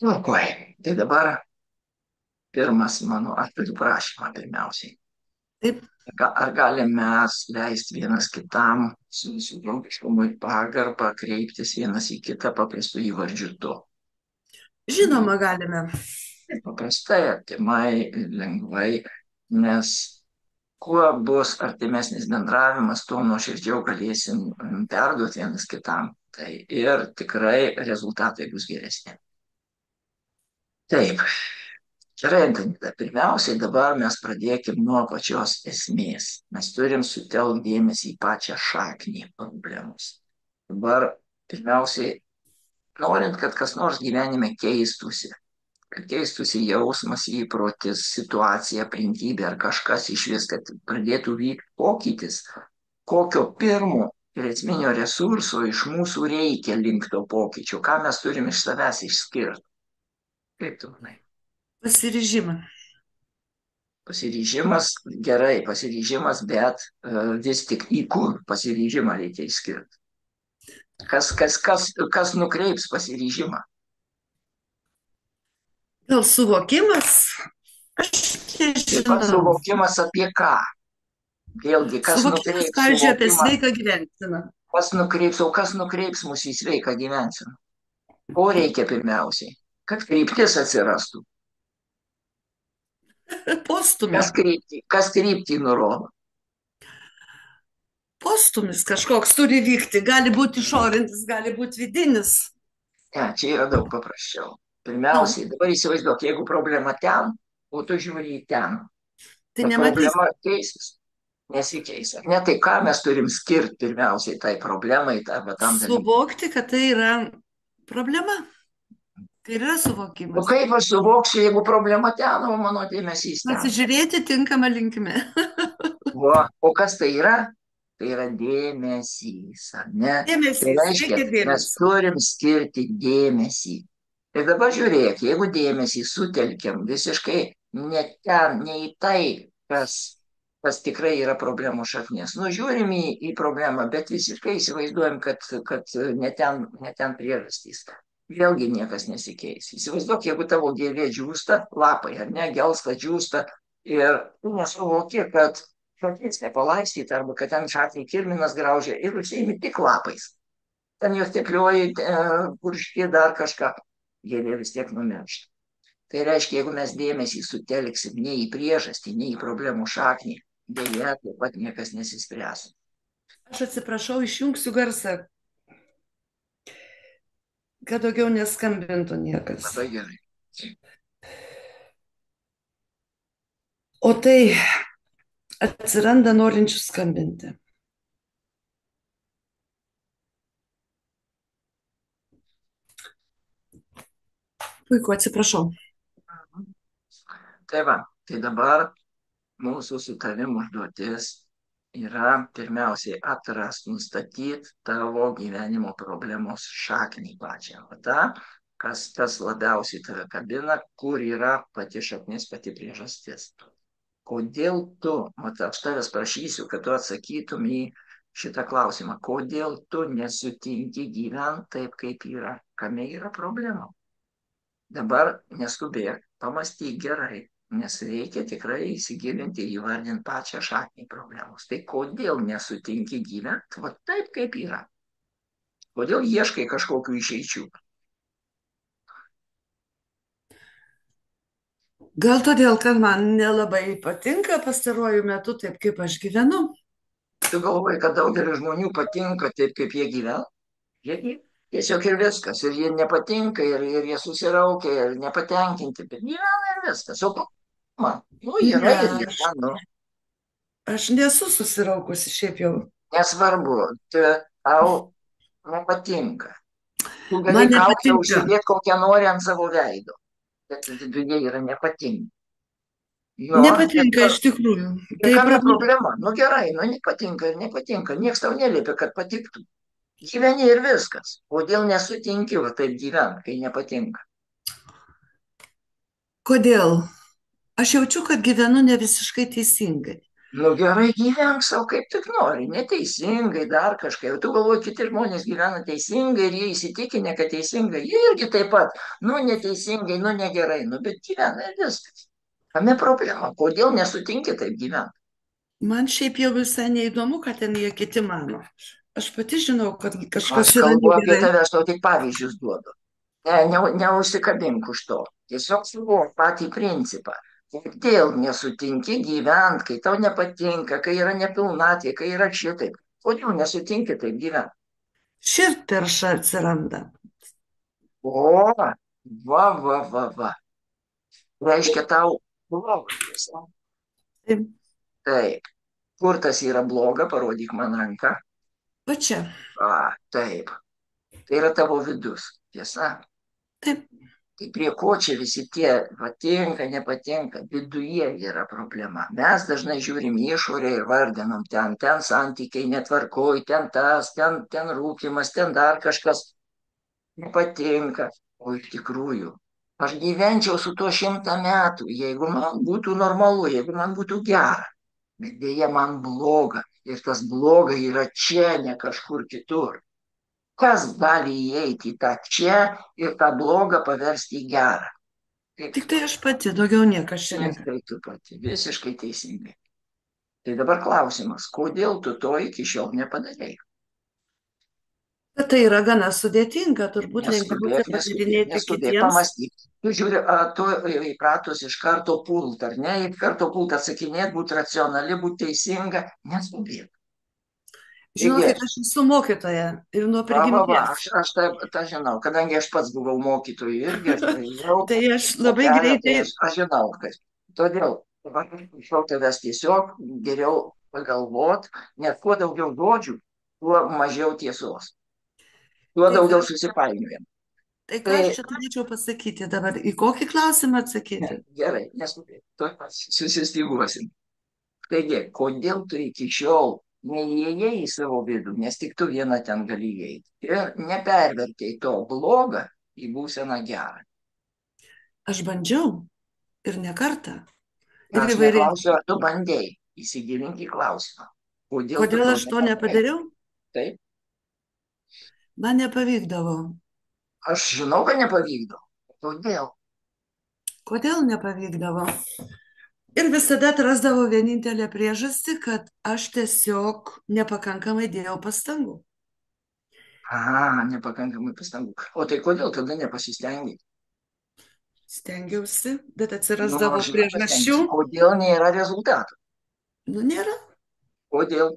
Tvarkoj. Tai dabar pirmas mano, aš turiu prašymą pirmiausiai. Taip, Ar galim mes leisti vienas kitam su visų draugiškumu ir pagarba kreiptis vienas į kitą paprastu įvardžiu tu? žinoma, galime. Paprastai, artimai, lengvai, nes kuo bus artimesnis bendravimas, tuo nuoširdžiau galėsim perduoti vienas kitam. Tai ir tikrai rezultatai bus geresni. Taip, gerai, Antanita, pirmiausiai dabar mes pradėkim nuo pačios esmės. Mes turim sutelkti dėmesį į pačią šaknį problemos. Dabar pirmiausiai, norint, kad kas nors gyvenime keistųsi, kad keistųsi jausmas, įprotis, situacija, aplinkybė ar kažkas iš vis, kad pradėtų vykti pokytis, kokio pirmo ir esminio resurso iš mūsų reikia link to pokyčio, ką mes turim iš savęs išskirti. Kaip tu manai? Pasiryžimą. Pasiryžimas, gerai, pasiryžimas, bet vis tik į kur pasiryžimą reikia išskirti. Kas nukreips pasiryžimą? Gal suvokimas? Aš Taip pat nežinau. suvokimas apie ką. Vėlgi, kas Suvokimas, nukreips pavyzdžiui, apie suvokimą, sveiką gyvenseną. kas nukreips mus į sveiką gyvenseną? Ko reikia pirmiausiai? Kad kryptis atsirastų. Postumio. Kas kryptį nurodo? Postumis kažkoks turi vykti. Gali būti išorinis, gali būti vidinis. Ne, čia yra daug paprasčiau. Nu, Pirmiausiai, dabar įsivaizduok, jeigu problema ten, o tu žiūri į ten, tai ta nematys. problema keisis, nesikeis. Ar ne, tai ką mes turim skirti pirmiausiai tai problemai, arba tam dalykui? Suvokti, kad tai yra problema. Tai yra O suvokimas. kaip aš suvoksiu, jeigu problema ten, o mano dėmesys ten? Pasižiūrėti tinkamą linkmę. O kas tai yra? Tai yra dėmesys, ar ne? Tai Dėmesys, reiškia, reikia mes dėmesio. turim skirti dėmesį. Ir dabar žiūrėk, jeigu dėmesį sutelkiam visiškai ne ten, ne į tai, kas, kas tikrai yra problemų šaknis. Nu, žiūrim į problemą, bet visiškai įsivaizduojam, kad ne ten priežastys. Vėlgi niekas nesikeis. Įsivaizduok, jeigu tavo gėlė džiūsta, lapai, ar ne, gelsta džiūsta, ir tu nesuvoki, kad šaknis nepalaistyta, arba kad ten šaknį kirminas graužia ir užsiimi tik lapais. Ten jos teplioji, purški dar kažką, gėlė vis tiek numiršta. Tai reiškia, jeigu mes dėmesį sutelksim ne į priežastį, ne į problemų šaknį, dėja, taip pat niekas nesispręs. Aš atsiprašau, išjungsiu garsą, kad daugiau neskambintų niekas. Labai gerai. O tai atsiranda norinčių skambinti. Puiku, atsiprašau. Tai va, tai dabar mūsų su tavim užduotis yra pirmiausiai atrast, nustatyti tavo gyvenimo problemos šaknį pačią. O ta, kas tas labiausiai tave kabina, kur yra pati šaknis, pati priežastis. Kodėl tu, mat aš tavęs prašysiu, kad tu atsakytum į šitą klausimą, kodėl tu nesutinki gyventi taip, kaip yra, kame yra problema. Dabar neskubėk, pamąstyk gerai, nes reikia tikrai įsigilinti ir įvardinti pačią šaknį problemos. Tai kodėl nesutinki gyventi va taip, kaip yra? Kodėl ieškai kažkokių išeičių? Gal todėl, kad man nelabai patinka pastaruoju metu taip, kaip aš gyvenu. Tu galvoji, kad daugelis žmonių patinka taip, kaip jie gyvena? Jie tiesiog ir viskas. Ir jie nepatinka, ir jie susiraukia, ir nepatenkinti, bet gyvena ir viskas. O man, nu, yra Ne, ir aš, yra, nu, aš nesu susiraukusi šiaip jau. nesvarbu, tau nepatinka. Tu gali Man kaukę nepatinka. užsidėti kokią nori ant savo veido, bet viduje yra nepatinka. Nu, Nepatinka iš tikrųjų. ir Tai kame problema. problema? Nu gerai, nu nepatinka ir nepatinka. Niekas tau neliepia, kad patiktų. Gyveni ir viskas. Kodėl nesutinki va taip gyventi, kai nepatinka? Kodėl? Aš jaučiu, kad gyvenu ne visiškai teisingai. Nu gerai, gyvenk savo kaip tik nori, neteisingai, dar kažkaip. Tu galvoji, kiti žmonės gyvena teisingai ir jie įsitikinę, kad teisingai. Jie irgi taip pat, nu neteisingai, nu negerai, nu bet gyvena ir viskas. Kame problema? Kodėl nesutinki taip gyventi? Man šiaip jau visai neįdomu, ką ten jie kiti mano. Aš pati žinau, kad Aš kažkas yra kalbu apie negerai. tave, aš tau tik pavyzdžius duodu. Neužsikabink už to. Tiesiog suvok patį principą. Kodėl nesutinki gyventi, kai tau nepatinka, kai yra nepilnatvė, kai yra šitaip. Kodėl nesutinki taip gyventi? Širdperša atsiranda. O, va. Reiškia tau bloga tiesa. Taip, Taip. Kur tas yra bloga, parodyk man ranką. va čia. Taip. Tai yra tavo vidus. Tiesa. Taip. Tai prie ko čia visi tie patinka, nepatinka, viduje yra problema. Mes dažnai žiūrim į išorę ir vardinam ten santykiai netvarkoj, ten tas, ten rūkimas, ten dar kažkas nepatinka. O iš tikrųjų, aš gyvenčiau su tuo 100 metų, jeigu man būtų normalu, jeigu man būtų gera. Bet dėja man bloga. Ir tas bloga yra čia, ne kažkur kitur. Kas gali įeiti į tą čia ir tą blogą paversti į gerą? Kaip Tik tu tai aš pati, daugiau niekas čia pati, negali. tai tu pati, visiškai teisingai. Tai dabar klausimas, kodėl tu to iki šiol nepadarei? Bet tai yra gana sudėtinga, turbūt lengviau tai padarinėti Neskubėk, kitiems. pamastyk. Tu žiūri, tu įpratus iš karto pult, ar ne? Iš karto pult atsakinėti, būti racionali, būti teisinga. Neskubėk. Taigi, Žinokit, aš esu mokytoja ir nuo aš, prigimties. aš tą žinau, kadangi aš pats buvau mokytoju irgi, aš praėjau Tai aš tą labai kelią, tai greitai, aš žinau, kad todėl dabar prašau tavęs tiesiog geriau pagalvot, nes kuo daugiau žodžių, tuo mažiau tiesos, tuo tai ką, daugiau susipainiojam. tai ką Tai aš čia turėčiau pasakyti dabar, į kokį klausimą atsakyti? gerai, neskubėk, tuoj susistyguosim. Taigi, kodėl tu iki šiol neįėjai į savo vidų, nes tik tu viena ten gali įeiti ir nepervertėjai to blogą į būseną gerą. Aš bandžiau ir ne kartą. Ir Aš įvairiai. neklausiu, ar tu bandėjai įsigilinti į klausimą. Kodėl tu Kodėl to aš to nepadarai? nepadariau? Taip, Man nepavykdavo. aš žinau, kad nepavykdo. Kodėl? Kodėl nepavykdavo? Ir visada atrasdavau vienintelę priežastį, kad aš tiesiog nepakankamai dėjau pastangų. Nepakankamai pastangų. O tai kodėl tada nepasistengiai? Stengiausi, bet Nu, atsirasdavo aš žinau, kad priežasčių. stengiasi. Kodėl nėra rezultatų? Nu, nėra, Kodėl?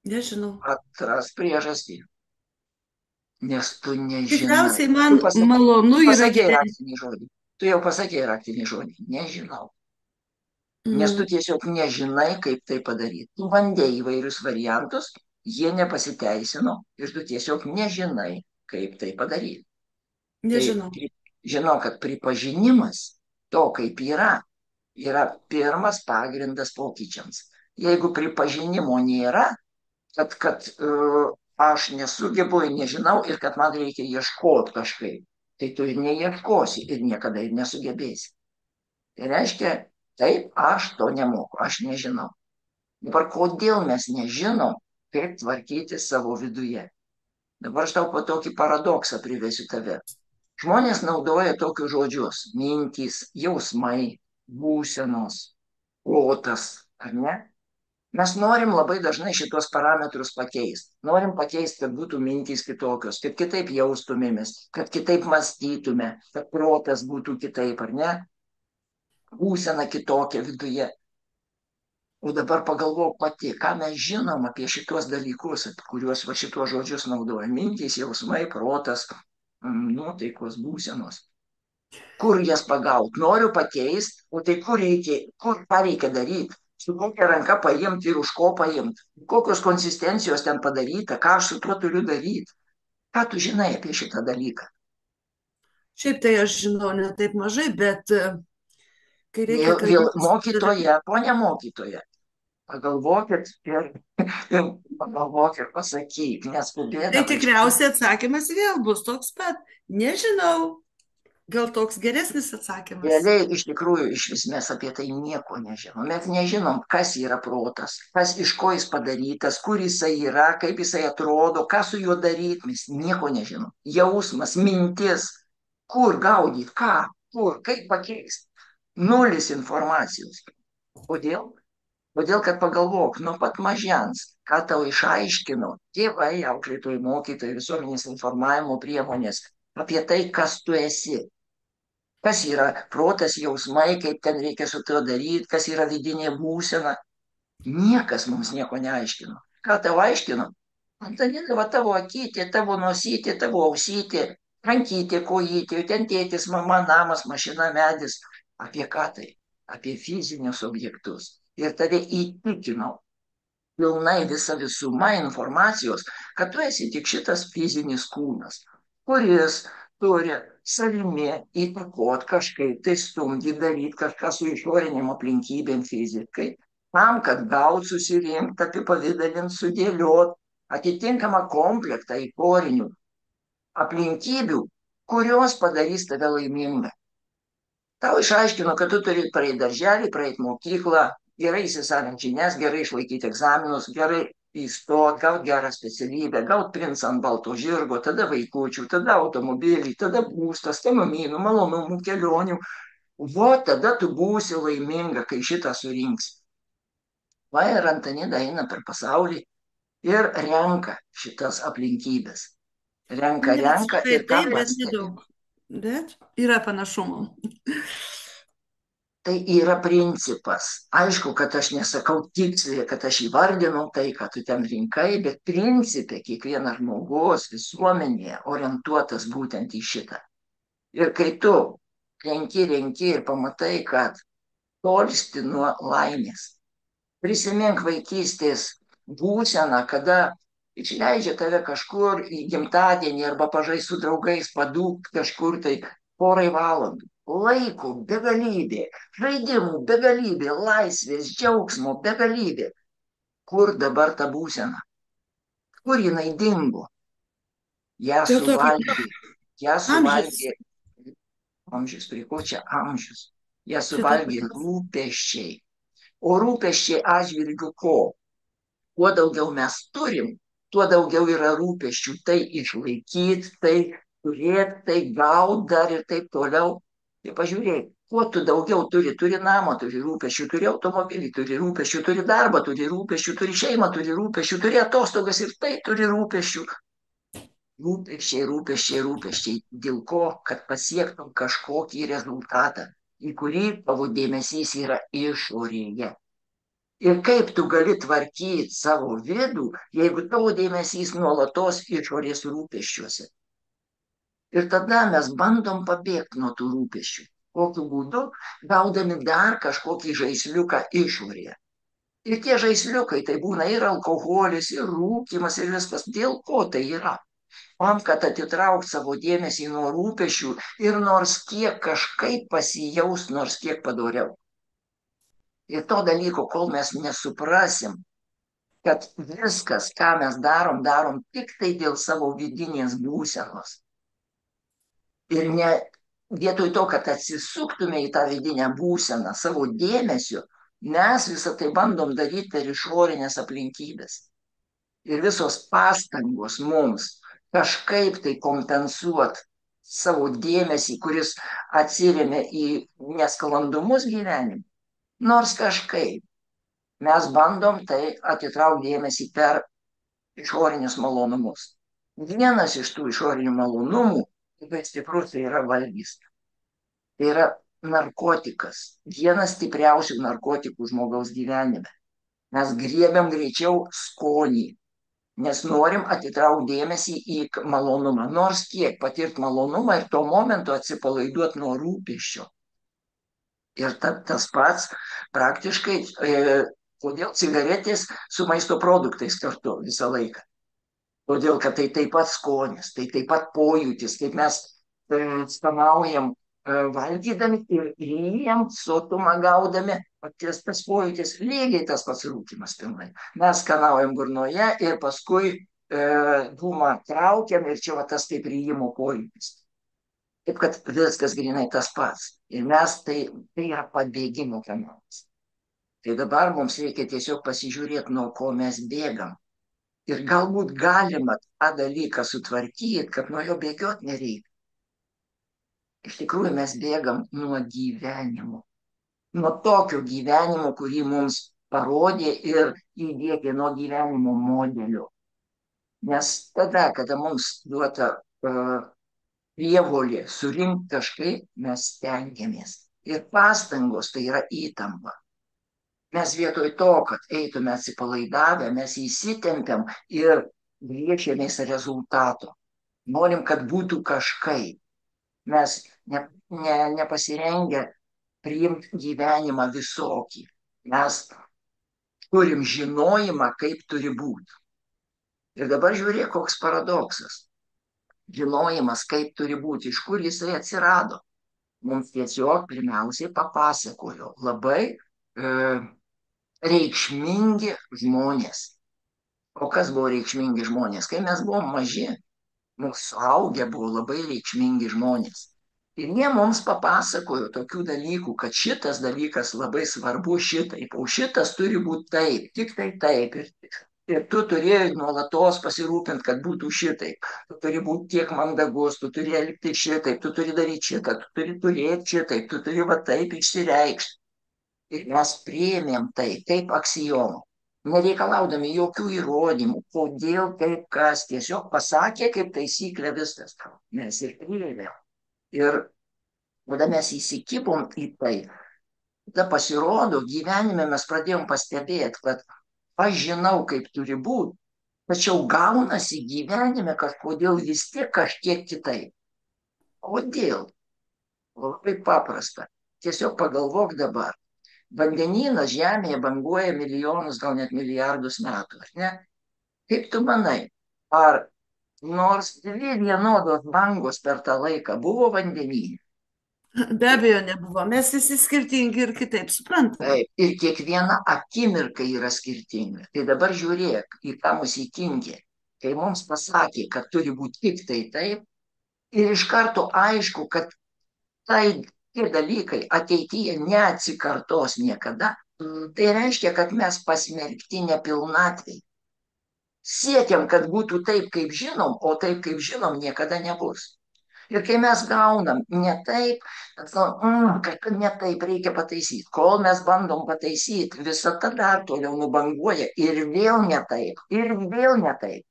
nežinau. Atras priežastį. Nes tu nežinai. Tikriausiai man malonu Tu yra pasakėjai gyventi. raktinį žodį. Tu jau pasakėjai raktinį žodį. Nežinau. Nes tu Mm, tiesiog nežinai, kaip tai padaryti. Tu bandėjai įvairius variantus, jie nepasiteisino ir tu tiesiog nežinai, kaip tai padaryti. Tai nežinau. žinau, kad pripažinimas to, kaip yra pirmas pagrindas pokyčiams. Jeigu pripažinimo nėra, kad aš nesugebu ir nežinau ir kad man reikia ieškoti kažkaip, tai tu ir neieškosi ir niekada ir nesugebėsi. Tai reiškia, taip, aš to nemoku, aš nežinau. Dabar kodėl mes nežinom, kaip tvarkyti savo viduje? Dabar aš tau po tokį paradoksą privesiu tave. Žmonės naudoja tokius žodžius - mintys, jausmai, būsenos, protas, ar ne? Mes norim labai dažnai šitos parametrus pakeisti. Norim pakeisti, kad būtų mintys kitokios, kad kitaip jaustumėmės, kad kitaip mąstytume, kad protas būtų kitaip, ar ne? Būsena kitokia viduje. O dabar pagalvok pati, ką mes žinom apie šitos dalykus, apie kuriuos va šitos žodžius naudoja. Mintys, jausmai, protas, nuotaikos, būsenos. Kur jas pagaut? Noriu pakeisti, o tai ką reikia daryti? Su kokia ranka paimti ir už ko paimti? Kokios konsistencijos ten padaryta? Ką aš su tuo turiu daryti? Ką tu žinai apie šitą dalyką? Šiaip tai aš žinau ne taip mažai, bet kai reikia kalbėtis. Mokytoja, ponia mokytoja, pagalvokit ir pagalvok ir pasakyk, Tai neskubėdama iš karto. tikriausiai atsakymas vėl bus toks pat. Nežinau. Gal toks geresnis atsakymas? Realiai iš tikrųjų iš vis mes apie tai nieko nežinom. Mes nežinom, kas yra protas, kas iš ko jis padarytas, kur jisai yra, kaip jisai atrodo, ką su juo daryti, mes nieko nežinom. Jausmas, mintis, kur gaudyti, ką, kur, kaip pakeisti. Nulis informacijos. Kodėl? Todėl, kad pagalvok, nuo pat mažens, ką tau išaiškino tėvai, auklėtojai, mokytojai, visuomenės informavimo priemonės apie tai, kas tu esi. Kas yra protas, jausmai, kaip ten reikia su tuo daryti, kas yra vidinė būsena. Niekas mums nieko neaiškino. Ką tau aiškino? Antanina, va tavo akytė, tavo nosytė, tavo ausytė, rankytė, kojytė, ten tėtis, mama, namas, mašina, medis. Apie ką tai? Apie fizinius objektus. Ir tave įtikinau pilnai visa visuma informacijos, kad tu esi tik šitas fizinis kūnas, kuris turi savimi įtakot kažkaip, tai stumdyti, daryti kažką su išoriniam aplinkybėm fizikai, tam, kad gaut, susirinkt, apipavidalint, sudėliot atitinkamą komplektą išorinių aplinkybių, kurios padarys tave laimingą. Tau išaiškino, kad tu turi praeiti darželį, praeiti mokyklą, gerai įsisavint žinias, gerai išlaikyti egzaminus, gerai įstot, gauti gerą specialybę, gauti princą ant balto žirgo, tada vaikučių, tada automobilį, tada būstas, tamamynų, malonumų, kelionių. O tada tu būsi laiminga, kai šitą surinksi. Va ir Antanida eina per pasaulį ir renka šitas aplinkybės. Renka, Ne renka visiškai ir ką taip, bet pastebi? nedaug. Bet yra panašumų. Tai yra principas. Aišku, kad aš nesakau tiksliai, kad aš įvardinau tai, ką tu ten rinkai, bet principė kiekvienas žmogus visuomenėje orientuotas būtent į šitą. Ir kai tu renki ir pamatai, kad tolsti nuo laimės, prisimink vaikystės būseną, kada išleidžia tave kažkur į gimtadienį arba pažais su draugais, padūk kažkur tai porai valandų. Laiko begalybė, žaidimų begalybė, laisvės, džiaugsmo begalybė. Kur dabar ta būsena? Kur jinai dingo? Ją Dėl to, kad suvalgė, ją amžius suvalgė amžius, prie ko čia amžius? Ją šito suvalgė paties. rūpesčiai. O rūpesčiai atžvilgiu ko? Kuo daugiau mes turim, tuo daugiau yra rūpesčių. Tai išlaikyti, tai turėti, tai gauti dar ir taip toliau. Tai pažiūrėk, kuo tu daugiau turi namą, turi rūpesčių, turi automobilį, turi rūpesčių, turi darbą, turi rūpesčių, turi šeimą, turi rūpesčių, turi atostogas ir tai turi rūpesčių. Rūpesčiai, rūpesčiai, rūpesčiai. Dėl ko, kad pasiektum kažkokį rezultatą, į kurį tavo dėmesys yra išorėje. Ir kaip tu gali tvarkyti savo vidų, jeigu tavo dėmesys nuolatos išorės rūpesčiuose. Ir tada mes bandom pabėgti nuo tų rūpesčių. Kokiu būdu? Gaudami dar kažkokį žaisliuką išorėje. Ir tie žaisliukai tai būna ir alkoholis, ir rūkymas, ir viskas. Dėl ko tai yra? Tam, kad atitraukti savo dėmesį nuo rūpesčių ir nors kiek kažkaip pasijaus, nors kiek padoriau. Ir to dalyko, kol mes nesuprasim, kad viskas, ką mes darom, darom tik tai dėl savo vidinės būsenos. Ir ne vietoj to, kad atsisuktume į tą vidinę būseną savo dėmesio, mes visą tai bandom daryti per išorinės aplinkybės. Ir visos pastangos mums kažkaip tai kompensuoti savo dėmesį, kuris atsiremia į nesklandumus gyvenime, nors kažkaip mes bandom tai atitraukti dėmesį per išorinius malonumus. Vienas iš tų išorinių malonumų, labai stiprus, tai yra valgys. Tai yra narkotikas. Vienas stipriausių narkotikų žmogaus gyvenime. Mes griebiam greičiau skonį, nes norim atitraukti dėmesį į malonumą. Nors kiek patirti malonumą ir tuo momentu atsipalaiduoti nuo rūpesčio. Ir tas pats praktiškai, kodėl cigaretės su maisto produktais kartu visą laiką. Todėl, kad tai taip pat skonis, tai taip pat pojūtis, kaip mes skanaujam valgydami ir ryjam, sotumą gaudami, tas pojūtis lygiai tas pats rūkymas pilnai. Mes skanaujam burnoje ir paskui dūmą traukiam ir čia va tas kaip ryjimo pojūtis. Taip kad viskas grinai tas pats. Ir mes tai yra pabėgimo kanalas. Tai dabar mums reikia tiesiog pasižiūrėti, nuo ko mes bėgam. Ir galbūt galima tą dalyką sutvarkyti, kad nuo jo bėgioti nereikia. Iš tikrųjų mes bėgam nuo gyvenimo. Nuo tokio gyvenimo, kurį mums parodė ir įdėkė, nuo gyvenimo modelio. Nes tada, kada mums duota prievolė surinkti kažkaip, mes stengiamės. Ir pastangos tai yra įtampa. Mes vietoj to, kad eitume atsipalaidavę, mes įsitempiam ir griečiamės rezultato. Norim, kad būtų kažkaip. Mes nepasirengę priimti gyvenimą visokį. Mes turim žinojimą, kaip turi būti. Ir dabar žiūrėk, koks paradoksas. Žinojimas, kaip turi būti, iš kur jisai atsirado. Mums tiesiog pirmiausiai papasakojo labai reikšmingi žmonės. O kas buvo reikšmingi žmonės? Kai mes buvom maži, mūsų suaugę buvo labai reikšmingi žmonės. Ir jie mums papasakojo tokių dalykų, kad šitas dalykas labai svarbu šitaip, o šitas turi būti taip, tik tai taip. Ir tu turi nuolatos pasirūpinti, kad būtų šitaip. Tu turi būti tiek mandagus, tu turi elgti šitaip, tu turi daryti šitą, tu turi turėti šitaip, tu turi va taip išsireikšti. Ir mes priėmėm tai kaip aksijomą, nereikalaudami jokių įrodymų, kodėl, kaip kas, tiesiog pasakė kaip taisyklė viskas. Mes ir priėmėm. Ir tada mes įsikibom į tai. Tada pasirodo, gyvenime mes pradėjom pastebėti, kad aš žinau, kaip turi būti, tačiau gaunasi gyvenime kažkodėl vis tiek kažkiek kitaip. Kodėl? Labai paprasta. Tiesiog pagalvok dabar. Vandenynas Žemėje banguoja milijonus, gal net milijardus metų, ar ne? Kaip tu manai, ar nors dvi vienodos bangos per tą laiką buvo vandenyne? Be abejo, nebuvo. Mes visi skirtingi ir kitaip suprantame. Taip, ir kiekviena akimirka yra skirtinga. Tai dabar žiūrėk, į ką mus įtingė. Kai mums pasakė, kad turi būti tik tai taip, ir iš karto aišku, kad tie dalykai ateityje neatsikartos niekada, tai reiškia, kad mes pasmerkti nepilnatvei. Siekiam, kad būtų taip, kaip žinom, o taip, kaip žinom, niekada nebus. Ir kai mes gaunam ne taip, kad ne taip reikia pataisyti. Kol mes bandom pataisyti, visata dar toliau nubanguoja ir vėl ne taip, ir vėl ne taip.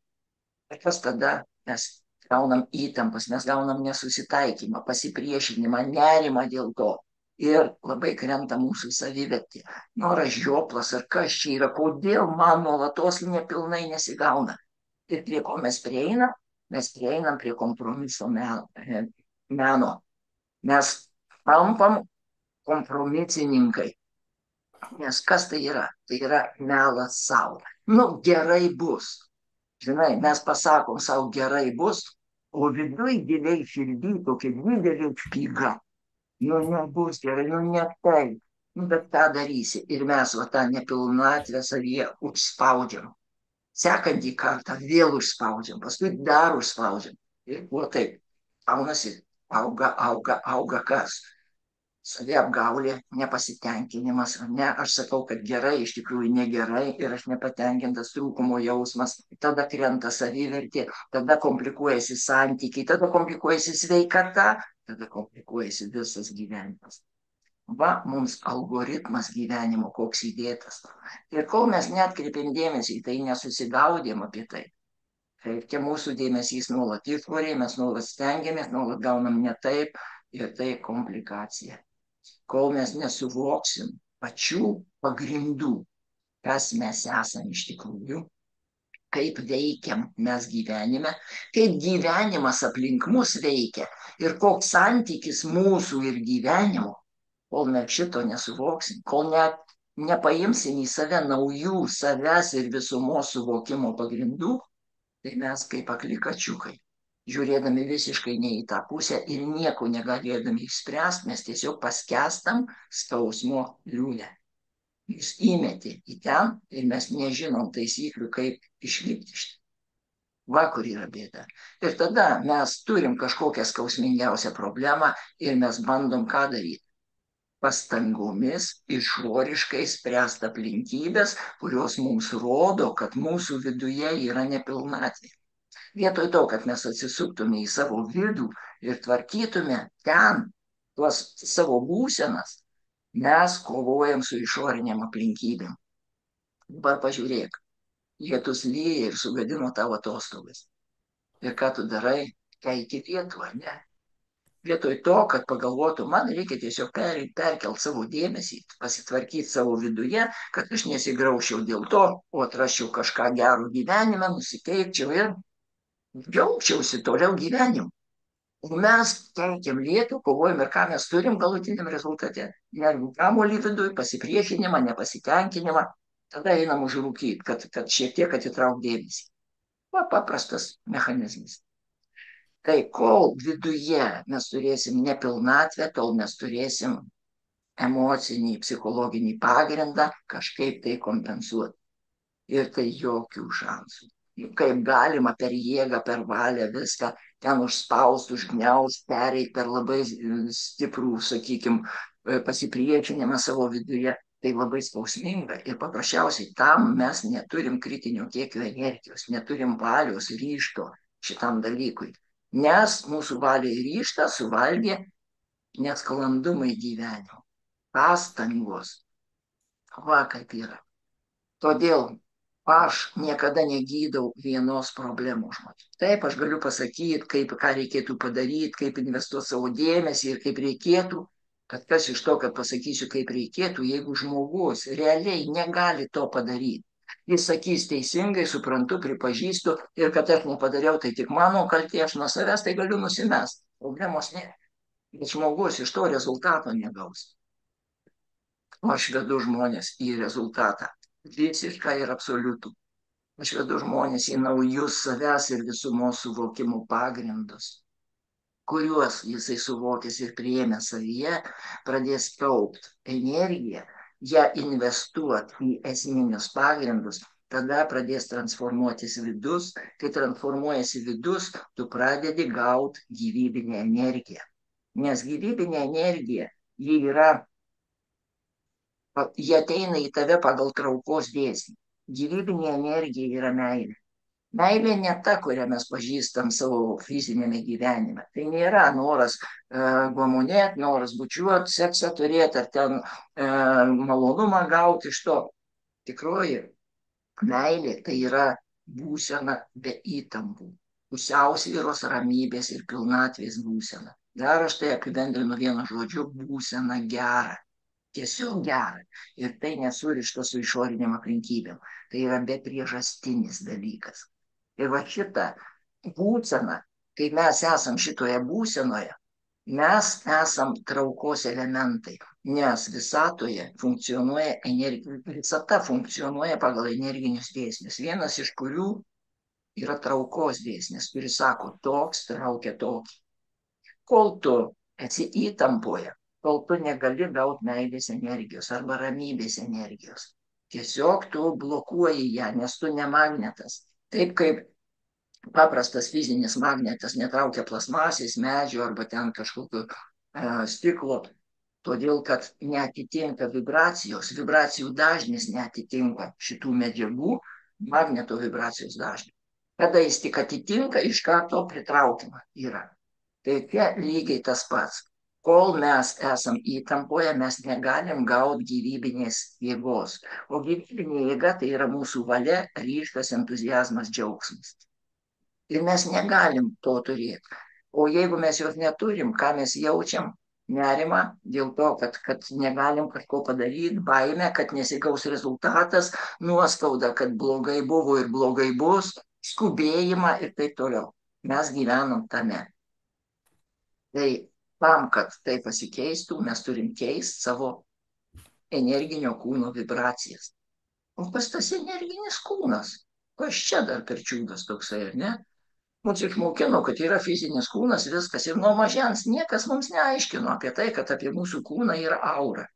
Ir kas tada? Mes gaunam įtampas, mes gaunam nesusitaikymą, pasipriešinimą, nerimą dėl to. Ir labai krenta mūsų savivertė. Noras žioplas, ar kas čia yra, kodėl man nuolatos nepilnai nesigauna. Ir prie ko mes prieinam? Mes prieinam prie kompromiso meno. Mes tampam kompromisininkai. Nes kas tai yra? Tai yra melas savo. Gerai bus. Žinai, mes pasakom savo gerai bus, o viduj giliai širdį tokia didelė špyga. Nebus gerai, ne taip. Bet ką darysi? Ir mes tą nepilnatvę savyje užspaudžiam. Sekantį kartą vėl užspaudžiam, paskui dar užspaudžiam. Ir buvo taip, gaunasi, auga kas? Saviapgaulė, nepasitenkinimas, ne, aš sakau, kad gerai, iš tikrųjų negerai ir aš nepatenkintas, trūkumo jausmas, tada krenta savivertė, tada komplikuojasi santykiai, tada komplikuojasi sveikata, tada komplikuojasi visas gyvenimas. Va, mums algoritmas gyvenimo koks įdėtas. Ir kol mes neatkreipėm dėmesį į tai, nesusigaudėm apie tai, reikia mūsų dėmesys nuolat išvorė, mes nuolat stengiamės, nuolat gaunam ne taip ir tai komplikacija. Kol mes nesuvoksim pačių pagrindų, kas mes esame iš tikrųjų, kaip veikiam mes gyvenime, kaip gyvenimas aplink mus veikia ir koks santykis mūsų ir gyvenimo, kol mes šito nesuvoksim, kol net nepaimsim į save naujų savęs ir visumos suvokimo pagrindų, tai mes kaip akli kačiukai, žiūrėdami visiškai ne į tą pusę ir nieko negalėdami išspręsti, mes tiesiog paskęstam skausmo liūne. Jis įmetė į ten ir mes nežinom taisyklių, kaip išlipti iš ten. Va, kur yra bėda. Ir tada mes turim kažkokią skausmingiausią problemą ir mes bandom ką daryti. Pastangomis išoriškai spręsti aplinkybės, kurios mums rodo, kad mūsų viduje yra nepilnatvė. Vietoj to, kad mes atsisuktume į savo vidų ir tvarkytume ten tuos savo būsenas, mes kovojam su išoriniam aplinkybėm. Dabar pažiūrėk, lietus lyja ir sugadino tavo atostogas. Ir ką tu darai? Keiti vietų, ar ne? Vietoj to, kad pagalvotų, man reikia tiesiog perkelti savo dėmesį, pasitvarkyti savo viduje, kad aš nesigrauščiau dėl to, o atrasčiau kažką gero gyvenime, nusiteikčiau ir džiaugčiausi toliau gyvenimu. O mes keikiam lietų, kovojam ir ką mes turim galutiniam rezultate. Nervų kamuolį viduje, pasipriešinimą, nepasitenkinimą. Tada einam užrūkyti, kad šiek tiek atitrauk dėmesį. Paprastas mechanizmas. Tai kol viduje mes turėsim nepilnatvę, tol mes turėsim emocinį, psichologinį pagrindą kažkaip tai kompensuoti. Ir tai jokių šansų. Kaip galima per jėgą, per valią viską ten užspaust, užgniaust, pereit per labai stiprų, sakykime, pasipriešinimą savo viduje, tai labai skausminga. Ir paprasčiausiai tam mes neturim kritinio kiekio energijos, neturim valios ryžto šitam dalykui. Nes mūsų valią ir ryžtą suvalgė nesklandumai gyvenimo, pastangos. Va kaip yra. Todėl aš niekada negydau vienos problemos žmonių. Taip, aš galiu pasakyti, ką reikėtų padaryti, kaip investuoti savo dėmesį ir kaip reikėtų, kad kas iš to, kad pasakysiu, kaip reikėtų, jeigu žmogus realiai negali to padaryti. Jis sakys teisingai, suprantu, pripažįstu ir kad aš nepadariau, tai tik mano kaltė, aš nuo savęs tai galiu nusimest. Problemos nėra. Bet žmogus iš to rezultato negaus. O aš vedu žmonės į rezultatą. Visiškai ir absoliutų. Aš vedu žmonės į naujus savęs ir visumos suvokimo pagrindus, kuriuos jisai suvokęs ir priėmė savyje, pradės kaupti energiją, ją investuoti į esminius pagrindus, tada pradės transformuotis vidus. Kai transformuojasi vidus, tu pradedi gauti gyvybinę energiją. Nes gyvybinė energija, ji ateina į tave pagal traukos dėsnį. Gyvybinė energija yra meilė. Meilė ne ta, kurią mes pažįstam savo fizinėme gyvenime. Tai nėra noras glamonėti, noras bučiuoti, seksą turėti ar ten malonumą gauti iš to. Tikroji meilė tai yra būsena be įtampų, pusiausvyros, ramybės ir pilnatvės būsena. Dar aš tai apibendrinu vienu žodžiu - būsena gera. Tiesiog gera. Ir tai nesurišta su išoriniam aplinkybėm. Tai yra bepriežastinis dalykas. Ir va šitą būseną, kai mes esam šitoje būsenoje, mes esam traukos elementai, nes visatoje funkcionuoja visata funkcionuoja pagal energinius dėsnius. Vienas iš kurių yra traukos dėsnis, kuris sako, toks traukia tokį. Kol tu esi įtampoje, tol tu negali gauti meilės energijos arba ramybės energijos. Tiesiog tu blokuoji ją, nes tu ne magnetas. Taip kaip paprastas fizinis magnetas netraukia plasmasės, medžio arba ten kažkokio stiklo, todėl kad neatitinka vibracijų dažnis neatitinka šitų medžiagų magneto vibracijos dažnį. Kada jis tik atitinka, iš karto pritraukima yra. Tai čia lygiai tas pats. Kol mes esam įtampoje, mes negalim gauti gyvybinės jėgos. O gyvybinė jėga tai yra mūsų valia, ryžtas, entuziazmas, džiaugsmas. Ir mes negalim to turėti. O jeigu mes jos neturim, ką mes jaučiam? Nerimą dėl to, kad negalim kažko padaryti, baimę, kad nesigaus rezultatas, nuoskauda, kad blogai buvo ir blogai bus, skubėjimą ir taip toliau. Mes gyvenam tame. Tai tam, kad tai pasikeistų, mes turim keisti savo energinio kūno vibracijas. O kas tas energinis kūnas? Kas čia dar per čiūdas toksai, ar ne? Mums išmokino, kad yra fizinis kūnas, viskas. Ir nuo mažens niekas mums neaiškino apie tai, kad apie mūsų kūną yra aura.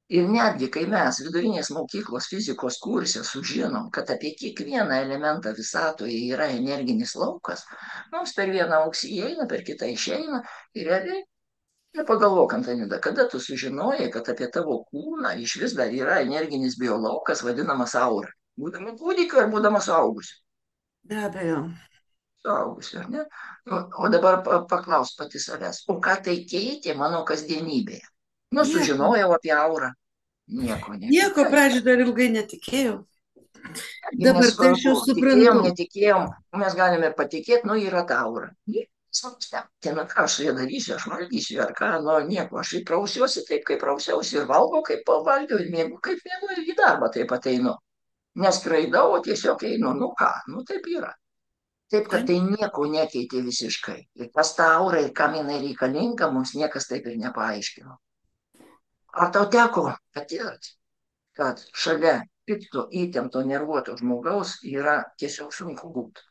Ir netgi, kai mes vidurinės mokyklos fizikos kurse sužinom, kad apie kiekvieną elementą visatoje yra energinis laukas, mums per vieną ausį įeina, per kitą išeina. Ir realiai, nepagalvok, Antanida, kada tu sužinojai, kad apie tavo kūną iš vis dar yra energinis biolaukas vadinamas aura. Būdama kūdikiu ar būdama suaugusiu? Be abejo. Suaugusiu, ar ne? O dabar paklaus pati savęs, o ką tai keitė mano kasdienybėje? Nu, Nieko. sužinojau apie aurą. Nieko Nieko nekeitė. pradžioje dar ilgai netikėjau. Irgi Dabar tai aš nesvarbu, jau tikėjom, suprantu. netikėjom, mes galime patikėti, nu yra ta aura. Tai nu ką aš su ja darysiu, aš valgysiu ar ką, nu nieko, aš įprausiuosi taip, kaip prausiausi ir valgau, kaip pavalgiau, ir mėgau, kaip mėgau, ir į darbą taip ateinu. Neskraidau, o tiesiog einu, nu ką, nu taip yra. Taip, kad Taip. tai nieko nekeitė visiškai. Ir pas tą aurą ir kam jinai reikalinga, mums niekas taip ir nepaaiškino. Ar tau teko patirti, kad šalia pikto, įtempto, nervuoto žmogaus yra tiesiog sunku būti?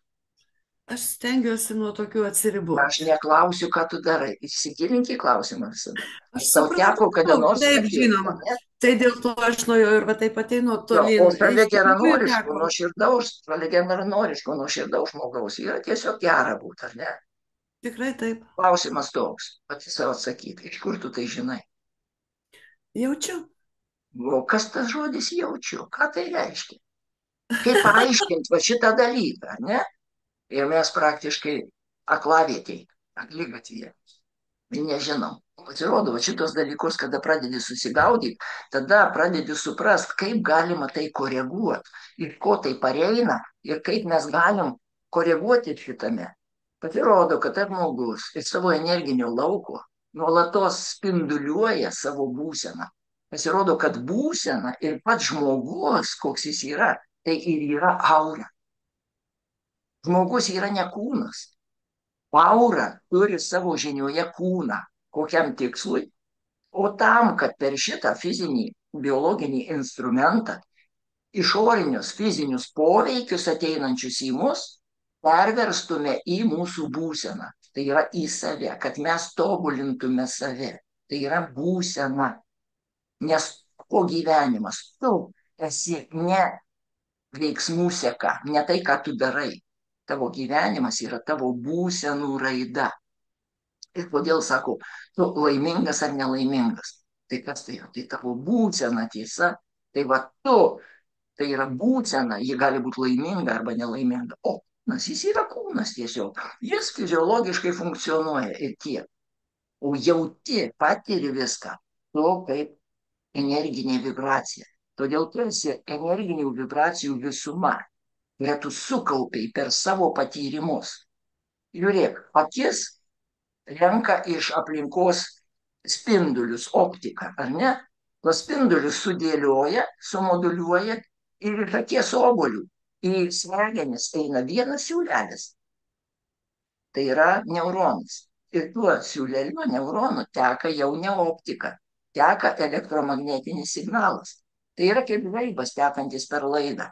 Aš stengiuosi nuo tokių Aš atsiriboti. neklausiu, ką tu darai. Įsigilink į klausimą visada. Aš Tau suprantu, teko kada nors taip, patirti, žinoma. ar ne? Tai dėl to aš nuo jo ir va taip ateinu Jo, o tolyn. šalia Iš tikrųjų geranoriško, teko. nuoširdaus, šalia geranoriško, nuoširdaus žmogaus yra tiesiog gera būti, ar ne? Tikrai taip. Klausimas toks, pati savo atsakyti, iš kur tu tai žinai? Jaučiu. O kas tas žodis jaučiu? Ką tai reiškia? Kaip paaiškinti va šitą dalyką, ne? Ir mes praktiškai aklavietėj, akligatvyje. Nežinau. Pasirodo, va šitos dalykus, kada pradedi susigaudyti, tada pradedi suprast, kaip galima tai koreguoti, ir ko tai pareina, ir kaip mes galim koreguoti šitame. Pasirodo, kad tas žmogus iš savo energinio lauko nuolatos spinduliuoja savo būseną. Pasirodo, kad būsena ir pats žmogus, koks jis yra, tai ir yra aura. Žmogus yra ne kūnas. Aura turi savo žinioje kūną. Kokiam tikslui? O tam, kad per šitą fizinį, biologinį instrumentą išorinius fizinius poveikius ateinančius į mus perverstume į mūsų būseną. Tai yra į save, kad mes tobulintume save. Tai yra būsena. Nes ko gyvenimas? Tu esi ne veiksmų seka, ne tai, ką tu darai. Tavo gyvenimas yra tavo būsenų raida. Ir kodėl sakau, tu laimingas ar nelaimingas? Tai kas tai yra? Tai tavo būsena tiesa. Tai va tu, tai yra būsena, ji gali būti laiminga arba nelaiminga. O kūnas, jis yra kūnas tiesiog. Jis fiziologiškai funkcionuoja ir tiek. O jauti, patiri viską, tu kaip energinė vibracija. Todėl tu esi energinių vibracijų visuma, kurią tu sukaupiai per savo patyrimus. Žiūrėk, akis renka iš aplinkos spindulius, optiką, ar ne? Tuos spindulius sudėlioja, sumoduliuoja ir iš akies obuolių į smegenis eina vienas siūlelis. Tai yra neuronas. Ir tuo siūleliu neuronų teka jau ne optika, teka elektromagnetinis signalas. Tai yra kaip žaibas tekantis per laidą.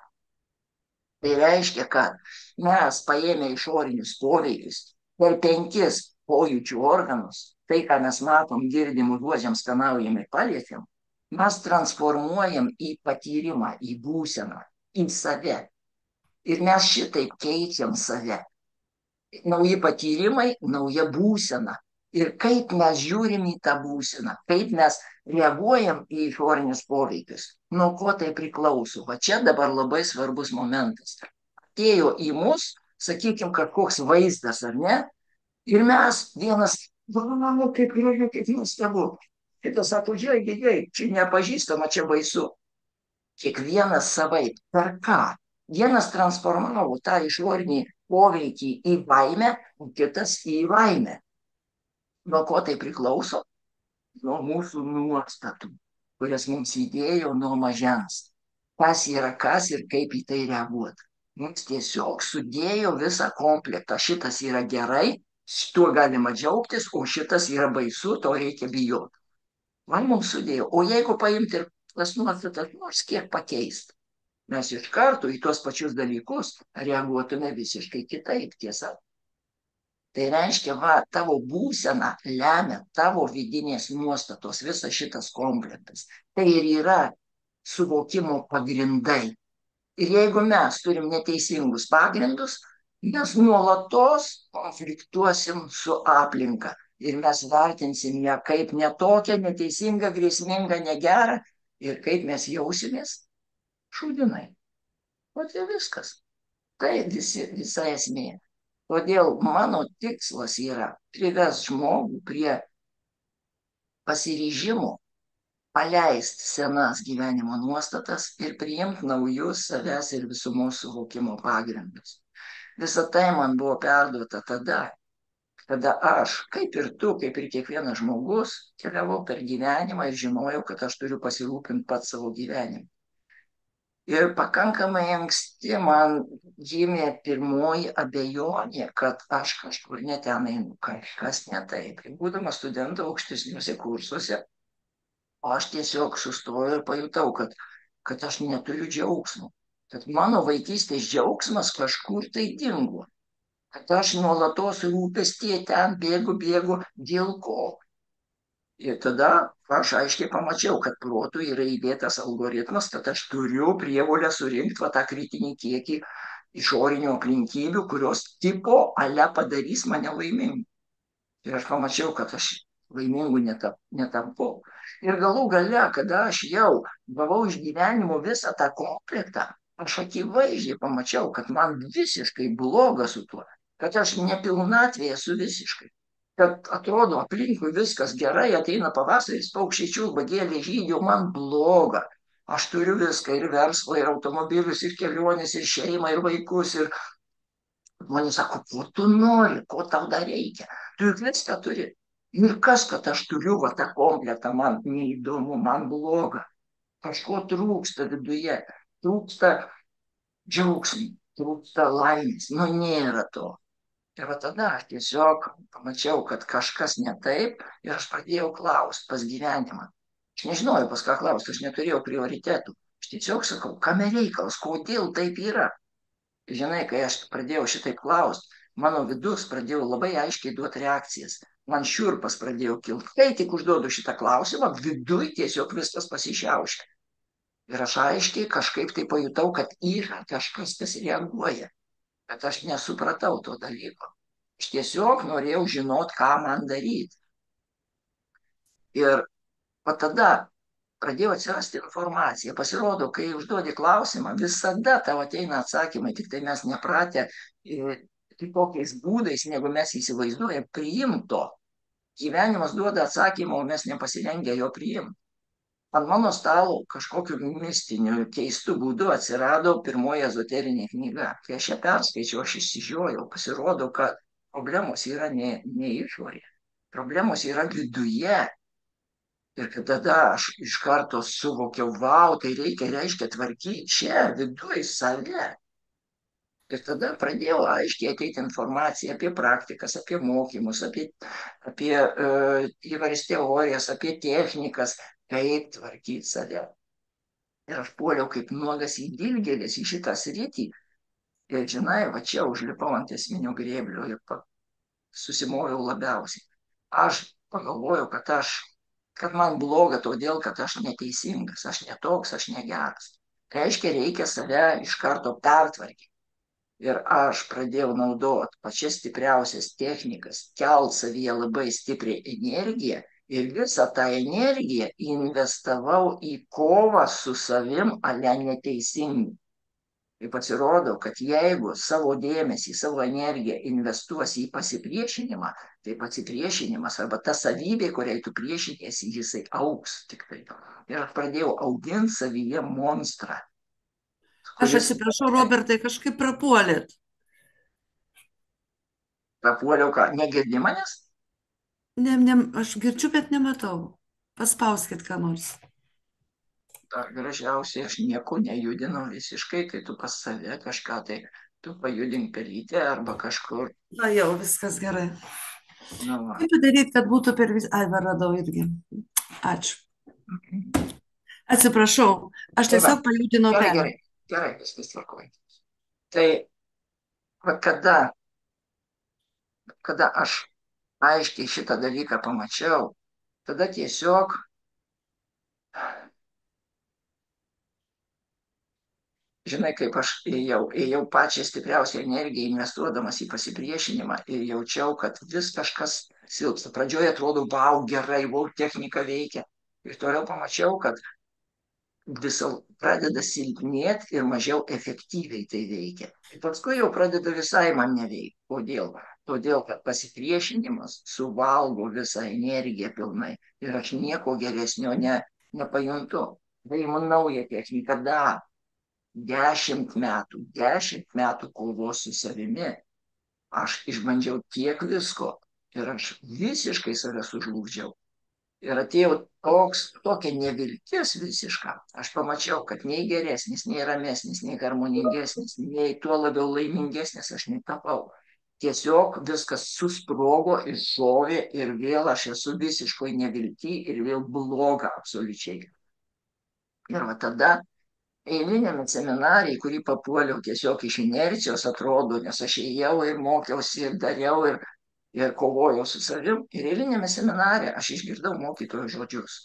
Tai reiškia, kad mes paėmę išorinius poveikius per 5 pojūčių organus, tai, ką mes matom, girdim, užuodžiam, skanaujam ir paliečiam, mes transformuojam į patyrimą, į būseną, į save. Ir mes šitaip keičiam save. Nauji patyrimai, nauja būsena. Ir kaip mes žiūrim į tą būseną, kaip mes reaguojam į išorinius poveikius, nuo ko tai priklauso. Va čia dabar labai svarbus momentas. Atėjo į mus, sakykime, kažkoks vaizdas, ar ne? Ir mes vienas, vau, kaip gražu, kaip nuostabu. Kitas sako, žiūrėk, čia nepažįstama, čia baisu. Kiekvienas savaip. Per ką? Vienas transformavo tą išorinį poveikį į baimę, o kitas į laimę. Nuo ko tai priklauso? Nuo mūsų nuostatų, kurias mums įdėjo nuo mažens. Kas yra kas ir kaip į tai reaguoti. Mums tiesiog sudėjo visą komplektą. Šitas yra gerai, tuo galima džiaugtis, o šitas yra baisu, to reikia bijoti. Man mums sudėjo. O jeigu paimti ir tas nuostatas nors kiek pakeisti, mes iš karto į tuos pačius dalykus reaguotume visiškai kitaip, tiesa. Tai reiškia, va, tavo būsena lemia tavo vidinės nuostatos, visas šitas komplektas. Tai ir yra suvokimo pagrindai. Ir jeigu mes turim neteisingus pagrindus, mes nuolatos konfliktuosim su aplinka. Ir mes vertinsim ją kaip netokią, neteisingą, grėsmingą, negerą. Ir kaip mes jausimės? Šūdinai. O tai viskas. Tai visa esmė. Todėl mano tikslas yra privesti žmogų prie pasiryžimo paleisti senas gyvenimo nuostatas ir priimti naujus savęs ir visumos suvokimo pagrindus. Visa tai man buvo perduota tada, kada aš, kaip ir tu, kaip ir kiekvienas žmogus, keliavau per gyvenimą ir žinojau, kad aš turiu pasirūpinti pats savo gyvenimu. Ir pakankamai anksti man gimė pirmoji abejonė, kad aš kažkur ne ten einu, kažkas ne taip. Būdamas studentu aukštesniuose kursuose, aš tiesiog sustojau ir pajutau, kad aš neturiu džiaugsmo. Kad mano vaikystės džiaugsmas kažkur tai dingo. Kad aš nuolatos rūpestie ten bėgu, dėl ko. Ir tada aš aiškiai pamačiau, kad protu yra įdėtas algoritmas, kad aš turiu prievolę surinkti va tą kritinį kiekį išorinių aplinkybių, kurios tipo ale padarys mane laimingu. Ir aš pamačiau, kad aš laimingu netampu. Ir galų gale, kada aš jau gavau iš gyvenimo visą tą komplektą, aš akivaizdžiai pamačiau, kad man visiškai bloga su tuo, kad aš nepilnatvėje esu visiškai. Kad atrodo aplinkui viskas gerai, ateina pavasaris, paukščiai čiulba, gėlė žydi, o man bloga. Aš turiu viską, ir verslą, ir automobilius, ir keliones, ir šeimą, ir vaikus. Ir žmonės sako, ko tu nori, ko tau dar reikia. Tu juk viską turi. Ir kas, kad aš turiu va tą kompletą, man neįdomu, man bloga. Kažko trūksta viduje, trūksta džiaugsmų, trūksta laimės. Nu, nėra to. Ir va tada aš tiesiog pamačiau, kad kažkas ne taip ir aš pradėjau klausti pas gyvenimą. Aš nežinojau, pas ką klausti, aš neturėjau prioritetų. Aš tiesiog sakau, kame reikalas, kodėl taip yra. Ir žinai, kai aš pradėjau šitaip klausti, mano vidus pradėjo labai aiškiai duoti reakcijas. Man šiurpas pradėjo kilti. Kai tik užduodu šitą klausimą, viduj tiesiog viskas pasišiaušia. Ir aš aiškiai kažkaip tai pajutau, kad yra kažkas, kas reaguoja. Bet aš nesupratau to dalyko. Aš tiesiog norėjau žinot, ką man daryti. Ir va tada pradėjo atsirasti informacija. Pasirodo, kai užduodi klausimą, visada tau ateina atsakymai, tik tai mes nepratę kitokiais būdais, negu mes įsivaizduojame, priimto. Gyvenimas duoda atsakymą, o mes nepasirengę jo priimti. Ant mano stalo kažkokiu mistiniu, keistu būdu atsirado pirmoji ezoterinė knyga. Kai aš ją perskaičiau, aš išsižiojau. Pasirodo, kad problemos yra ne išorė. Problemos yra viduje. Ir tada aš iš karto suvokiau, vau, tai reiškia tvarkyti čia, viduje save. Ir tada pradėjau aiškiai ateiti informacija apie praktikas, apie mokymus, apie įvairias teorijas, apie technikas, kaip tvarkyti save. Ir aš puoliau kaip nuogas į dilgėlės į šitą sritį. Ir žinai, va čia užlipau ant esminio grėblio ir susimoviau labiausiai. Aš pagalvojau, kad man bloga todėl, kad aš neteisingas, aš netoks, aš negeras. Reiškia, reikia save iš karto pertvarkyti. Ir aš pradėjau naudoti pačias stipriausias technikas, kelt savyje labai stipriai energiją ir visą tą energiją investavau į kovą su savim, ale neteisingai. Ir pasirodo, kad jeigu savo dėmesį, savo energiją investuosi į pasipriešinimą, tai pasipriešinimas arba ta savybė, kuriai tu priešiniesi, jisai augs tik tai. Ir aš pradėjau auginti savyje monstrą. Aš atsiprašau, Robertai, kažkaip prapuolėt. Prapuoliau ką, negirdi manęs? Aš girdžiu, bet nematau. Paspauskit ką nors. Dar gražiausiai, aš nieko nejudinau visiškai, kai tu pas save kažką tai, tu pajudink pelytę arba kažkur. Na jau, viskas gerai. Na, va. Kaip padaryti, kad būtų per visą... Ai, va, radau irgi. Ačiū. Atsiprašau, aš tiesiog pajudinau pelę. Gerai, viskas tvarkoja. Tai, va, kada Kada aš aiškiai šitą dalyką pamačiau, tada tiesiog, žinai, kaip aš ėjau pačią stipriausią energiją, investuodamas į pasipriešinimą ir jaučiau, kad vis kažkas silpsta. Pradžioje atrodo, vau, gerai, vau, technika veikia. Ir toliau pamačiau, kad visą pradeda silpnėti ir mažiau efektyviai tai veikia. Ir paskui jau pradeda visai man neveikti. Kodėl? Todėl, kad pasipriešinimas suvalgo visą energiją pilnai ir aš nieko geresnio nepajuntu. Daimu naują techniką dar 10 metų kovos su savimi. Aš išbandžiau tiek visko ir aš visiškai save sužlugdžiau. Ir atėjo tokia neviltis visiška. Aš pamačiau, kad nei geresnis, nei ramesnis, nei harmoningesnis, nei tuo labiau laimingesnis aš netapau. Tiesiog viskas susprogo, iššovė ir vėl aš esu visiškoj nevilti ir vėl bloga absoliučiai. Ir va tada eiliniame seminare, į kurį papuoliau tiesiog iš inercijos atrodo, nes aš ėjau ir mokiausi ir dariau ir kovojau su savim. Ir eilinėme seminare aš išgirdau mokytojo žodžius,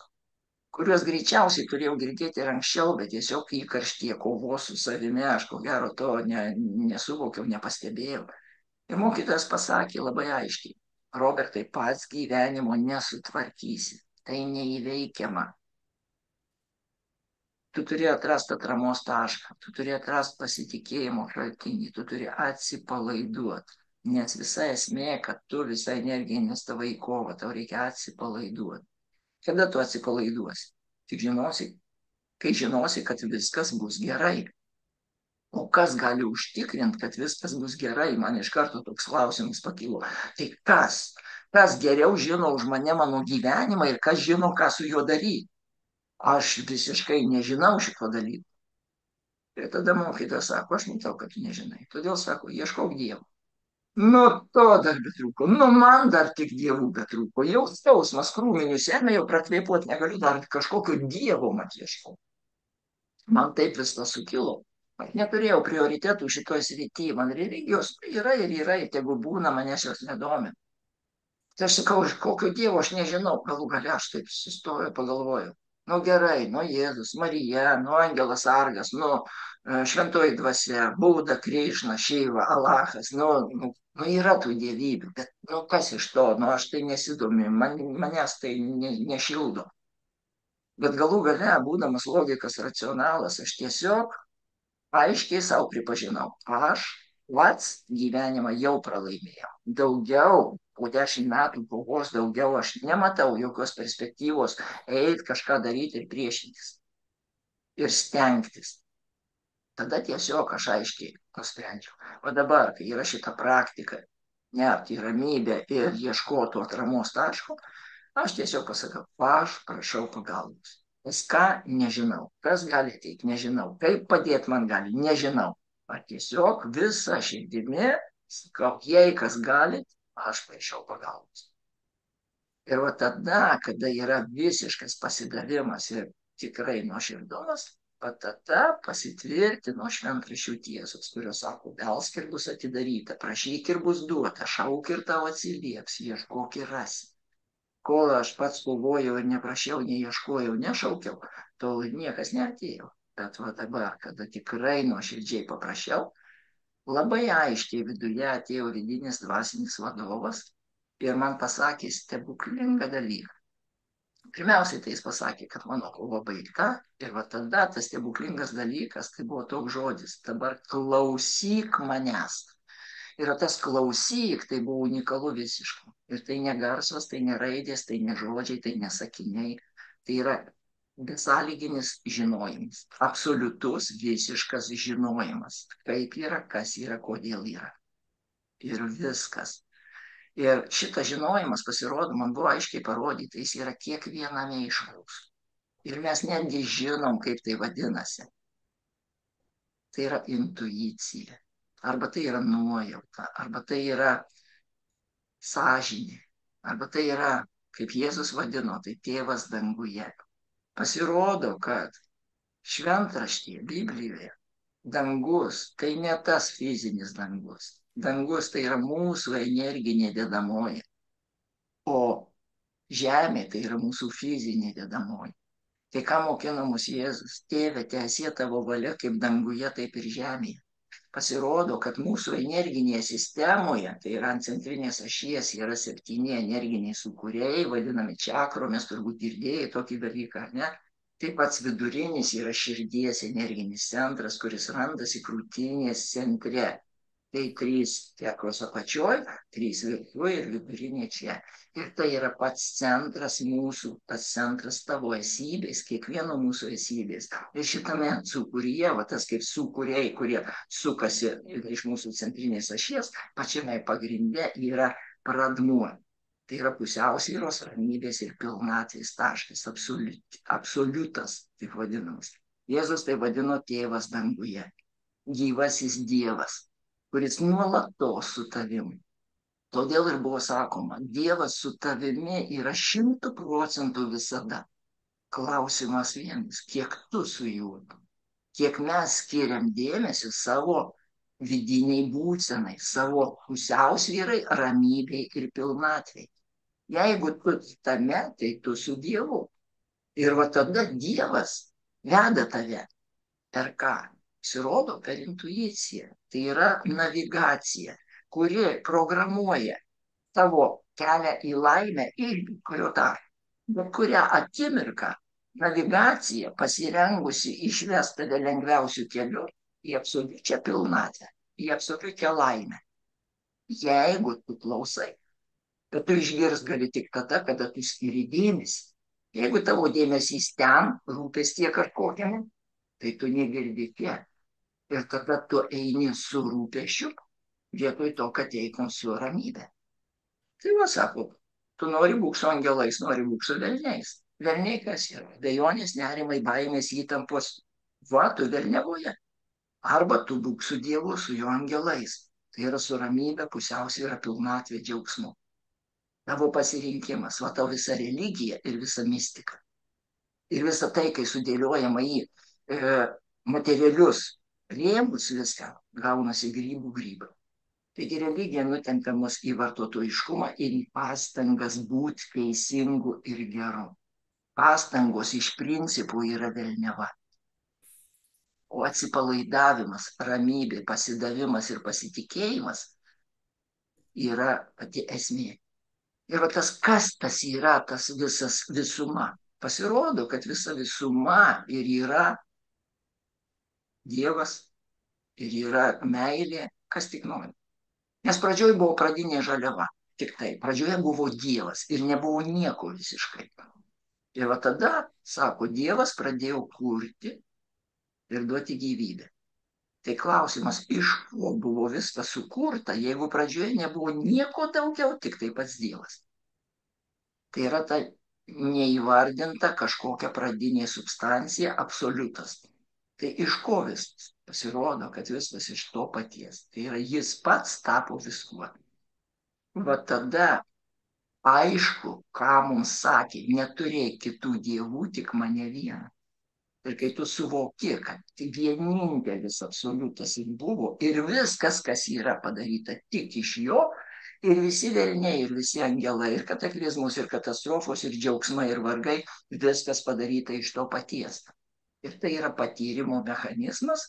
kuriuos greičiausiai turėjau girdėti ir anksčiau, bet tiesiog įkarštyje kovos su savimi aš ko gero to nesuvokiau, nepastebėjau. Ir mokytojas pasakė labai aiškiai, Robertai, pats gyvenimo nesutvarkysi, tai neįveikiama. Tu turi atrasti atramos tašką, tu turi atrasti pasitikėjimo šaltinį, tu turi atsipalaiduoti. Nes visa esmė, kad tu visą energiją investavai į kovą, tau reikia atsipalaiduoti. Kada tu atsipalaiduosi? Tik žinosi, kai žinosi, kad viskas bus gerai. O kas gali užtikrinti, kad viskas bus gerai? Man iš karto toks klausimas pakilo. Tai kas? Kas geriau žino už mane mano gyvenimą ir kas žino, ką su juo daryti? Aš visiškai nežinau šito dalyko. Ir tada mokytojas sako, aš matau, kad tu nežinai. Todėl sako, ieškok Dievo. Nu, to dar betrūko. Nu, man dar tik dievų betrūko. Jau skausmas krūminių semia, jau pratvėpuoti negaliu, dar kažkokio dievo mat ieškau. Man taip viskas sukilo. Aš neturėjau prioritetų šitoj srity. Man religijos yra ir yra, ir tegu būna, manęs jos nedomina. Tai aš sakau, iš kokio dievo aš nežinau. Galų gale aš taip sustoju, pagalvoju. Nu gerai, nu Jėzus, Marija, nu Angelas Sargas, nu šventoji dvasia, Buda, Krišna, Šeiva, Alachas, nu yra tų dievybių, bet nu kas iš to, nu aš tai nesidomiu, manęs tai nešildo. Bet galų gale, būdamas logikas racionalas, aš tiesiog aiškiai savo pripažinau, aš pats gyvenimą jau pralaimėjau. Daugiau, po 10 metų kovos, daugiau aš nematau jokios perspektyvos eiti kažką daryti ir priešintis. Ir stengtis. Tada tiesiog aš aiškiai nusprendžiau. O dabar, kai yra šita praktika, nerti į ramybę ir ieškotų atramos taško, aš tiesiog pasakau, aš prašau pagalbos. Nes ką, nežinau. Kas gali ateiti, nežinau. Kaip padėti man gali, nežinau. Ar tiesiog visą širdimi, sakau, jei kas galit, aš prašau pagalbos. Ir va tada, kada yra visiškas pasidavimas ir tikrai nuoširdumas, tada pasitvirtino šventraščių tiesos, kurios sako, belsk ir bus atidaryta, prašyk ir bus duota, šauk ir tau atsilieps, ieškok ir rasi. Kol aš pats kovojau ir neprašiau, neieškojau, nešaukiau, tol niekas neatėjo. Bet va dabar, kada tikrai nuoširdžiai paprašiau, labai aiškiai viduje atėjo vidinis dvasinis vadovas ir man pasakė stebuklingą dalyką. Pirmiausiai tai jis pasakė, kad mano kova baigta ir va tada tas stebuklingas dalykas, tai buvo toks žodis, dabar klausyk manęs. Ir tas klausyk, tai buvo unikalu visiškai. Ir tai ne garsas, tai ne raidės, tai ne žodžiai, tai ne sakiniai. Tai yra besąlyginis žinojimas. Absoliutus visiškas žinojimas. Kaip yra, kas yra, kodėl yra. Ir viskas. Ir šitas žinojimas, pasirodo, man buvo aiškiai parodyta, jis yra kiekviename iš mūsų. Ir mes netgi žinom, kaip tai vadinasi. Tai yra intuicija. Arba tai yra nuojauta, arba tai yra sąžinė, arba tai yra, kaip Jėzus vadino, tai tėvas danguje. Pasirodo, kad šventraštyje, Biblijoje, dangus tai ne tas fizinis dangus, Dangus tai yra mūsų energinė dedamoji, o žemė tai yra mūsų fizinė dedamoji. Tai ką mokino mus Jėzus? Tėve, teesie tavo valia kaip danguje, taip ir žemėje. Pasirodo, kad mūsų energinėje sistemoje, tai yra ant centrinės ašies, yra 7 energiniai sūkuriai, vadinami čakromis, turbūt girdėjai tokį dalyką, ne? Taip pat vidurinis yra širdies energinis centras, kuris randasi krūtinės centre. Tai 3 čakros apačioj, 3 viršuj ir vidurinė čia. Ir tai yra pats centras mūsų, tas centras tavo esybės, kiekvieno mūsų esybės. Ir šitame sūkuryje, va tas kaip sūkuriai, kurie sukasi iš mūsų centrinės ašies, pačiame pagrinde yra pradmuo. Tai yra pusiausvyros, ramybės ir pilnatvės taškas, absoliutas, taip vadinamas. Jėzus tai vadino tėvas danguje, gyvasis Dievas, kuris nuolatos su tavimi. Todėl ir buvo sakoma, Dievas su tavimi yra 100% visada. Klausimas vienas, kiek tu su juo, kiek mes skiriam dėmesio savo vidiniai būsenai, savo pusiausvyrai, ramybei ir pilnatvei. Jeigu tu tame, tai tu su Dievu. Ir va tada Dievas veda tave per ką? Pasirodo per intuiciją. Tai yra navigacija, kuri programuoja tavo kelią į laimę ir kurio dar. Bet kurią akimirką navigacija pasirengusi išves tave lengviausių kelių į absoliučią pilnatvę, į absoliučią laimę. Jeigu tu klausai, bet tu išgirst gali tik tada, kada tu skiri dėmesį. Jeigu tavo dėmesys ten, rūpestie kažkokiame, tai tu negirdi tiek. Ir tada tu eini su rūpešiu, vietoj to, kad eitum su ramybė. Tai va, sako, tu nori būk su angelais, nori būk su velniais. Velniai kas yra? Dejonės, nerimai, baimės, įtampos. Va, tu velniavoje. Arba tu būk su Dievu, su jo angelais. Tai yra su ramybė, pusiausvyra, pilnatvė, džiaugsmu. Tavo pasirinkimas, va tavo visa religija ir visa mistika. Ir visa tai, kai sudėliojama į materialius rėmus viską, gaunasi grybų grybai. Taigi religija nutempia mus į vartotojiškumą ir į pastangas būti teisingu ir geru. Pastangos iš principų yra velniava. O atsipalaidavimas, ramybė, pasidavimas ir pasitikėjimas yra pati esmė. Ir va tas kas tas yra, tas visas visuma. Pasirodo, kad visa visuma ir yra Dievas ir yra meilė, kas tik nori. Nes pradžioj buvo pradinė žaliava, tik tai. Pradžioje buvo Dievas ir nebuvo nieko visiškai. Ir va tada, sako, Dievas pradėjo kurti ir duoti gyvybę. Tai klausimas, iš ko buvo viskas sukurta, jeigu pradžioje nebuvo nieko daugiau, tik tai pats Dievas. Tai yra ta neįvardinta kažkokia pradinė substancija, absoliutas. Tai iš ko viskas? Pasirodo, kad viskas iš to paties. Tai yra jis pats tapo viskuo. Va tada aišku, ką mums sakė, neturėk kitų dievų, tik mane vieną. Ir kai tu suvoki, kad vienintelis absoliutas ir buvo, ir viskas, kas yra padaryta tik iš jo, ir visi velniai, ir visi angelai, ir kataklizmus, ir katastrofos, ir džiaugsmai, ir vargai, viskas padaryta iš to paties. Ir tai yra patyrimo mechanizmas,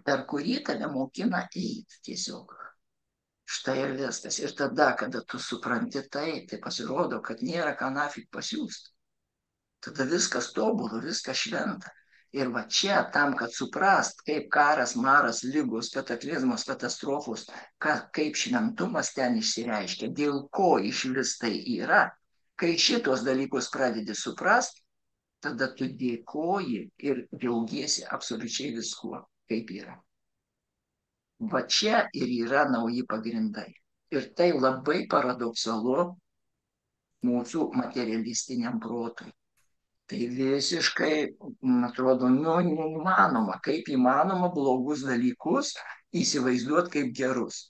per kurį tave mokina eiti tiesiog. Štai ir viskas. Ir tada, kada tu supranti tai pasirodo, kad nėra ką nafik pasiūsti. Tada viskas tobulų, viskas šventa. Ir va čia, tam, kad suprast, kaip karas, maras, lygos, kataklizmos, katastrofos, kaip šventumas ten išsireiškia, dėl ko iš vis tai yra, kai šitos dalykus pradedi suprast, tada tu dėkoji ir džiaugiesi absoliučiai viskuo, kaip yra. Va čia ir yra nauji pagrindai. Ir tai labai paradoksalu mūsų materialistiniam protui. Tai visiškai, atrodo, neįmanoma, kaip įmanoma blogus dalykus įsivaizduoti kaip gerus.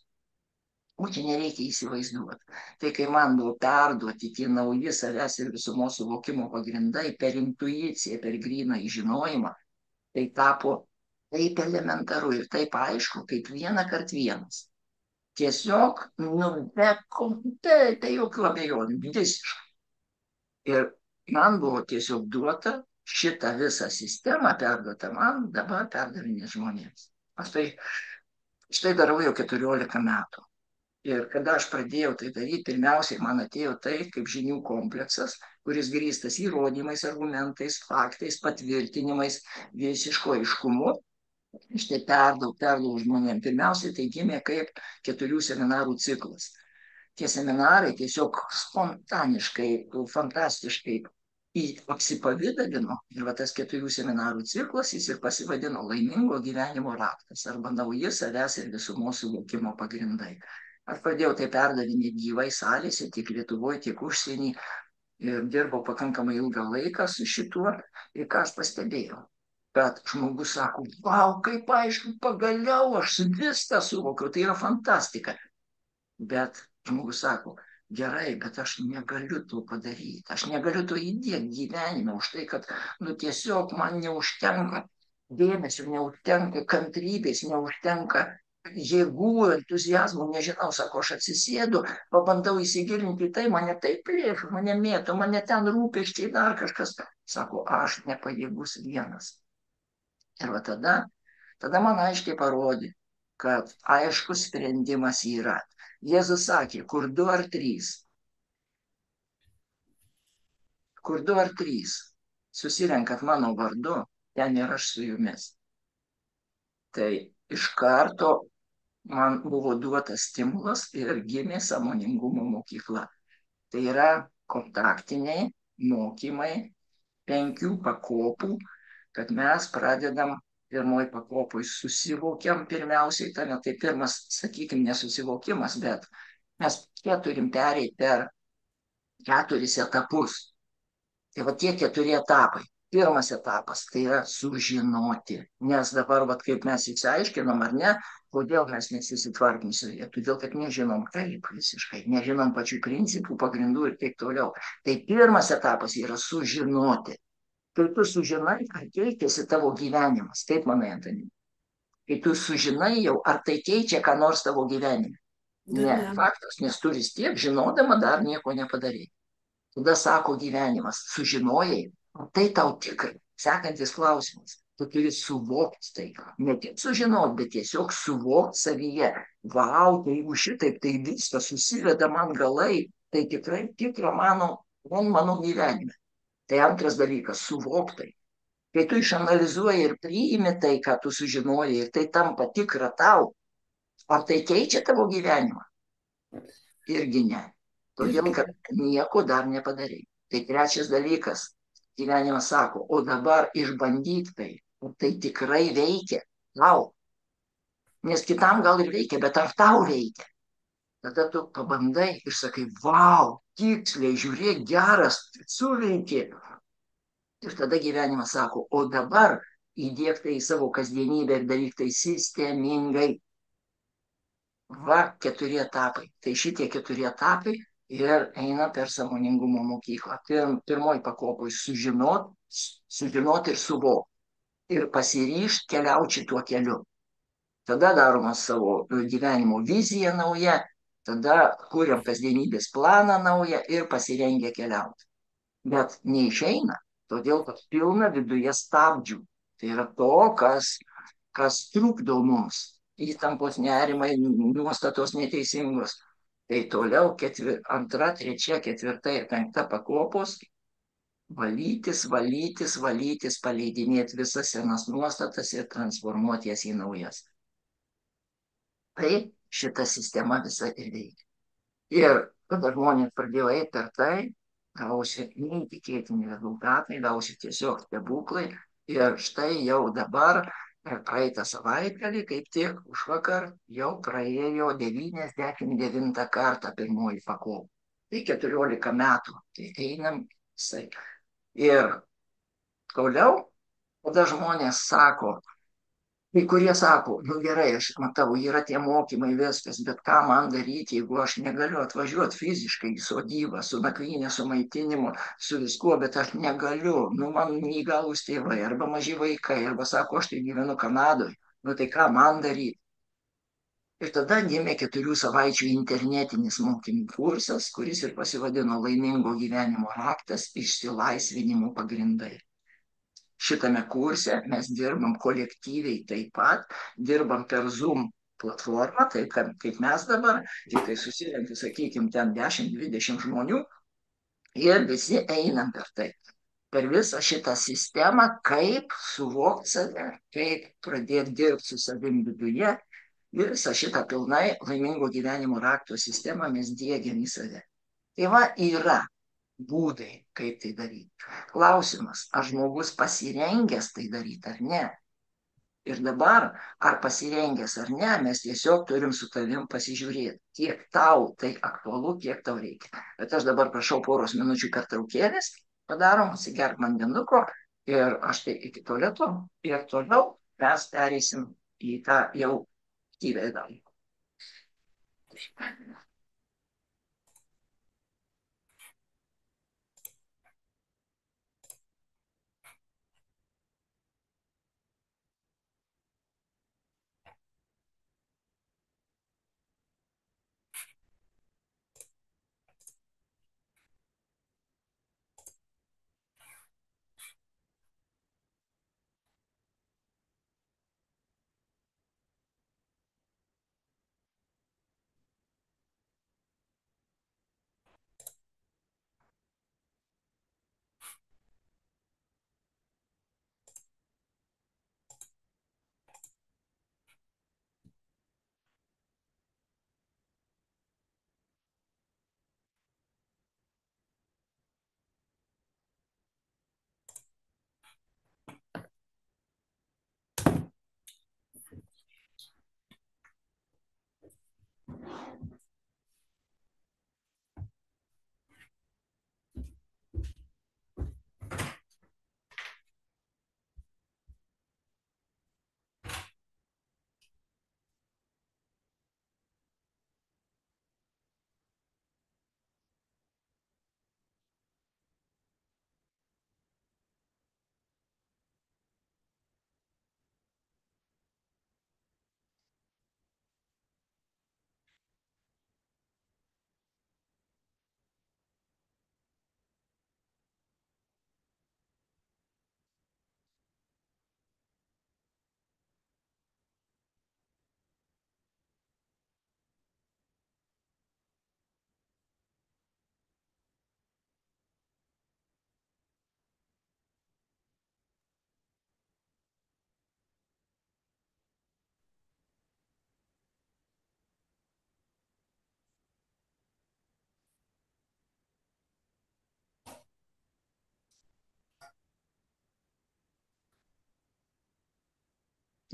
O čia nereikia įsivaizduoti. Tai kai man buvo perduoti tie nauji savęs ir visumos suvokimo pagrindai per intuiciją, per gryną žinojimą, tai tapo taip elementaru ir taip aišku, kaip vieną kart vienas. Tiesiog, nu, tai jokių abejonių, visiškai. Ir man buvo tiesiog duota šitą visą sistemą perduota man, dabar perdavinė žmonėms. Aš tai štai darau jau 14 metų. Ir kada aš pradėjau tai daryti, pirmiausiai man atėjo tai kaip žinių kompleksas, kuris grįstas įrodymais, argumentais, faktais, patvirtinimais, visiško aiškumu. Štai perdavau žmonėm. Pirmiausiai tai gimė kaip 4 seminarų ciklas. Tie seminarai tiesiog spontaniškai, fantastiškai apsipavidalino ir va tas 4 seminarų ciklas jis ir pasivadino laimingo gyvenimo raktas arba nauji savęs ir visumos suvokimo pagrindai. Aš pradėjau tai perdavinėti gyvai salėse, tiek Lietuvoje, tiek užsienį ir dirbau pakankamai ilgą laiką su šituo ir ką aš pastebėjau. Bet žmogus sako, vau, kaip aišku, pagaliau aš viską suvokiau, tai yra fantastika. Bet žmogus sako, gerai, bet aš negaliu to padaryti, aš negaliu to įdėti gyvenime už tai, kad, nu, tiesiog man neužtenka dėmesio, neužtenka kantrybės, neužtenka jėgų, entuzijazmų, nežinau, sako, aš atsisėdu, pabandau įsigilinti į tai, mane taip plėšo, mane mėto, mane ten rūpesčiai, dar kažkas. Sako, aš nepajėgus vienas. Ir va tada man aiškiai parodė, kad aiškus sprendimas yra. Jėzus sakė, kur du ar trys susirenkat mano vardu, ten ir aš su jumis. Tai iš karto man buvo duotas stimulas ir gimė sąmoningumo mokykla. Tai yra kontaktiniai mokymai 5 pakopų, kad mes pradedam pirmoj pakopoj susivokiam pirmiausiai tame, tai pirmas, sakykime, nesusivokimas, bet mes čia turim pereiti per 4 etapus. Tai va tie 4 etapai. Pirmas etapas tai yra sužinoti, nes dabar, va, kaip mes išsiaiškinom, ar ne, kodėl mes nesusitvarkom savyje, todėl kad nežinom kaip visiškai, nežinom pačių principų, pagrindų ir taip toliau. Tai pirmas etapas yra sužinoti. Kai tu sužinai, ar keičiasi tavo gyvenimas, kaip manai, Antani? Kai tu sužinai jau, ar tai keičia ką nors tavo gyvenime? Dar Ne, ne. faktas, nes tu vis tiek žinodama dar nieko nepadarai. Tada sako gyvenimas, sužinojai, ar tai tau tikrai. Sekantis klausimas, tu turi suvokti tai, ne tik sužinoti, bet tiesiog suvokti savyje. Vau, tai jeigu šitaip, tai viskas susiveda man galai, tai tikrai tikra mano gyvenime. Tai antras dalykas, suvoktai. Kai tu išanalizuoji ir priimi tai, ką tu sužinojai, ir tai tampa tikra tau, ar tai keičia tavo gyvenimą? Irgi ne. Todėl, Irgi. kad nieko dar nepadarai. Tai trečias dalykas, gyvenimas sako, o dabar išbandyk tai, ar tai tikrai veikia tau. Nes kitam gal ir veikia, bet ar tau veikia? Tada tu pabandai ir sakai, vau, tiksliai, žiūrėk, geras, suveikė. Ir tada gyvenimas sako, o dabar įdėk tai į savo kasdienybę ir daryk tai sistemingai. Va, 4 etapai. Tai šitie 4 etapai ir eina per sąmoningumo mokyklą. Pirmoji pakopoj sužinot ir suvokti. Ir pasiryžt keliauti šituo keliu. Tada daroma savo gyvenimo vizija nauja, tada kuriam kasdienybės planą naują ir pasirengę keliauti. Bet neišeina, todėl kad pilna viduje stabdžių. Tai yra to, kas trukdo mums. Įtampos, nerimai, nuostatos neteisingos. Tai toliau 2, 3, 4 ir 5 pakopos valytis, paleidinėti visas senas nuostatas ir transformuoti jas į naujas. Taip šita sistema visa ir veikia. Ir kada žmonės pradėjo eiti per tai, gausi neįtikėtini rezultatai, gausi tiesiog stebuklai. Ir štai jau dabar, per praeitą savaitgalį, kaip tik užvakar, jau praėjo 99 kartą pirmoji pakopa. Tai 14 metų. Tai einam visai. Ir toliau, kada žmonės sako, kai kurie sako, nu gerai, aš matau, yra tie mokymai, viskas, bet ką man daryti, jeigu aš negaliu atvažiuoti fiziškai į sodybą, su nakvynė, su maitinimu, su viskuo, bet aš negaliu, nu man neįgalūs tėvai, arba maži vaikai, arba sako, aš tai gyvenu Kanadoje, nu tai ką man daryti? Ir tada gimė 4 savaičių internetinis mokymų kursas, kuris ir pasivadino Laimingo gyvenimo raktas išsilaisvinimo pagrindai. Šitame kurse mes dirbam kolektyviai taip pat, dirbam per Zoom platformą, taip kaip mes dabar, tik tai susirenka, sakykime, ten 10-20 žmonių ir visi einam per tai. Per visą šitą sistemą, kaip suvokti save, kaip pradėti dirbti su savim viduje. Ir visą šitą pilnai laimingo gyvenimo rakto sistemą mes diegiam į save. Tai va yra būdai, kaip tai daryti. Klausimas, ar žmogus pasirengęs tai daryti ar ne. Ir dabar, ar pasirengęs ar ne, mes tiesiog turim su tavim pasižiūrėti, kiek tau tai aktualu, kiek tau reikia. Bet aš dabar prašau poros minučių pertraukėlės, padarom, atsigerk vandenuko ir aš tai iki tualeto ir toliau mes pereisim į tą jau aktyvią dalį.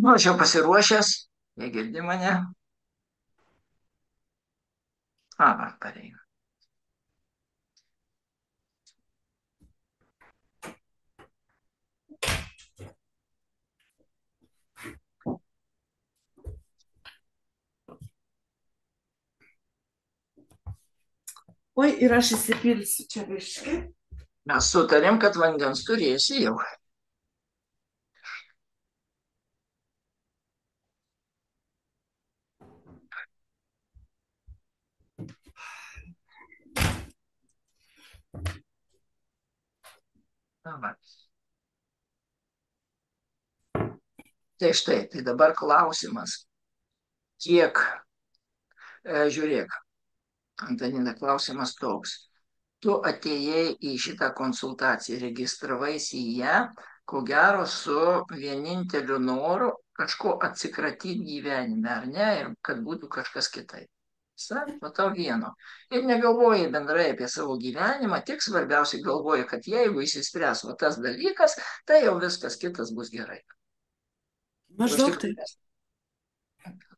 Nu, aš jau pasiruošęs, jie girdi mane. Va, pareina. Oi, ir aš įsipilsiu čia biškį. Mes sutarėm, kad vandens turėsi jau. Na, va. Tai štai, tai dabar klausimas, kiek, žiūrėk, Antanina, klausimas toks. Tu atėjai į šitą konsultaciją, registravaisi į ją, ko gero su vieninteliu noru kažko atsikratyti gyvenime, ar ne, ir kad būtų kažkas kitaip. Matau vieno. Ir negalvoji bendrai apie savo gyvenimą, tik svarbiausiai galvoji, kad jeigu įsispręs va tas dalykas, tai jau viskas kitas bus gerai. Maždaug taip.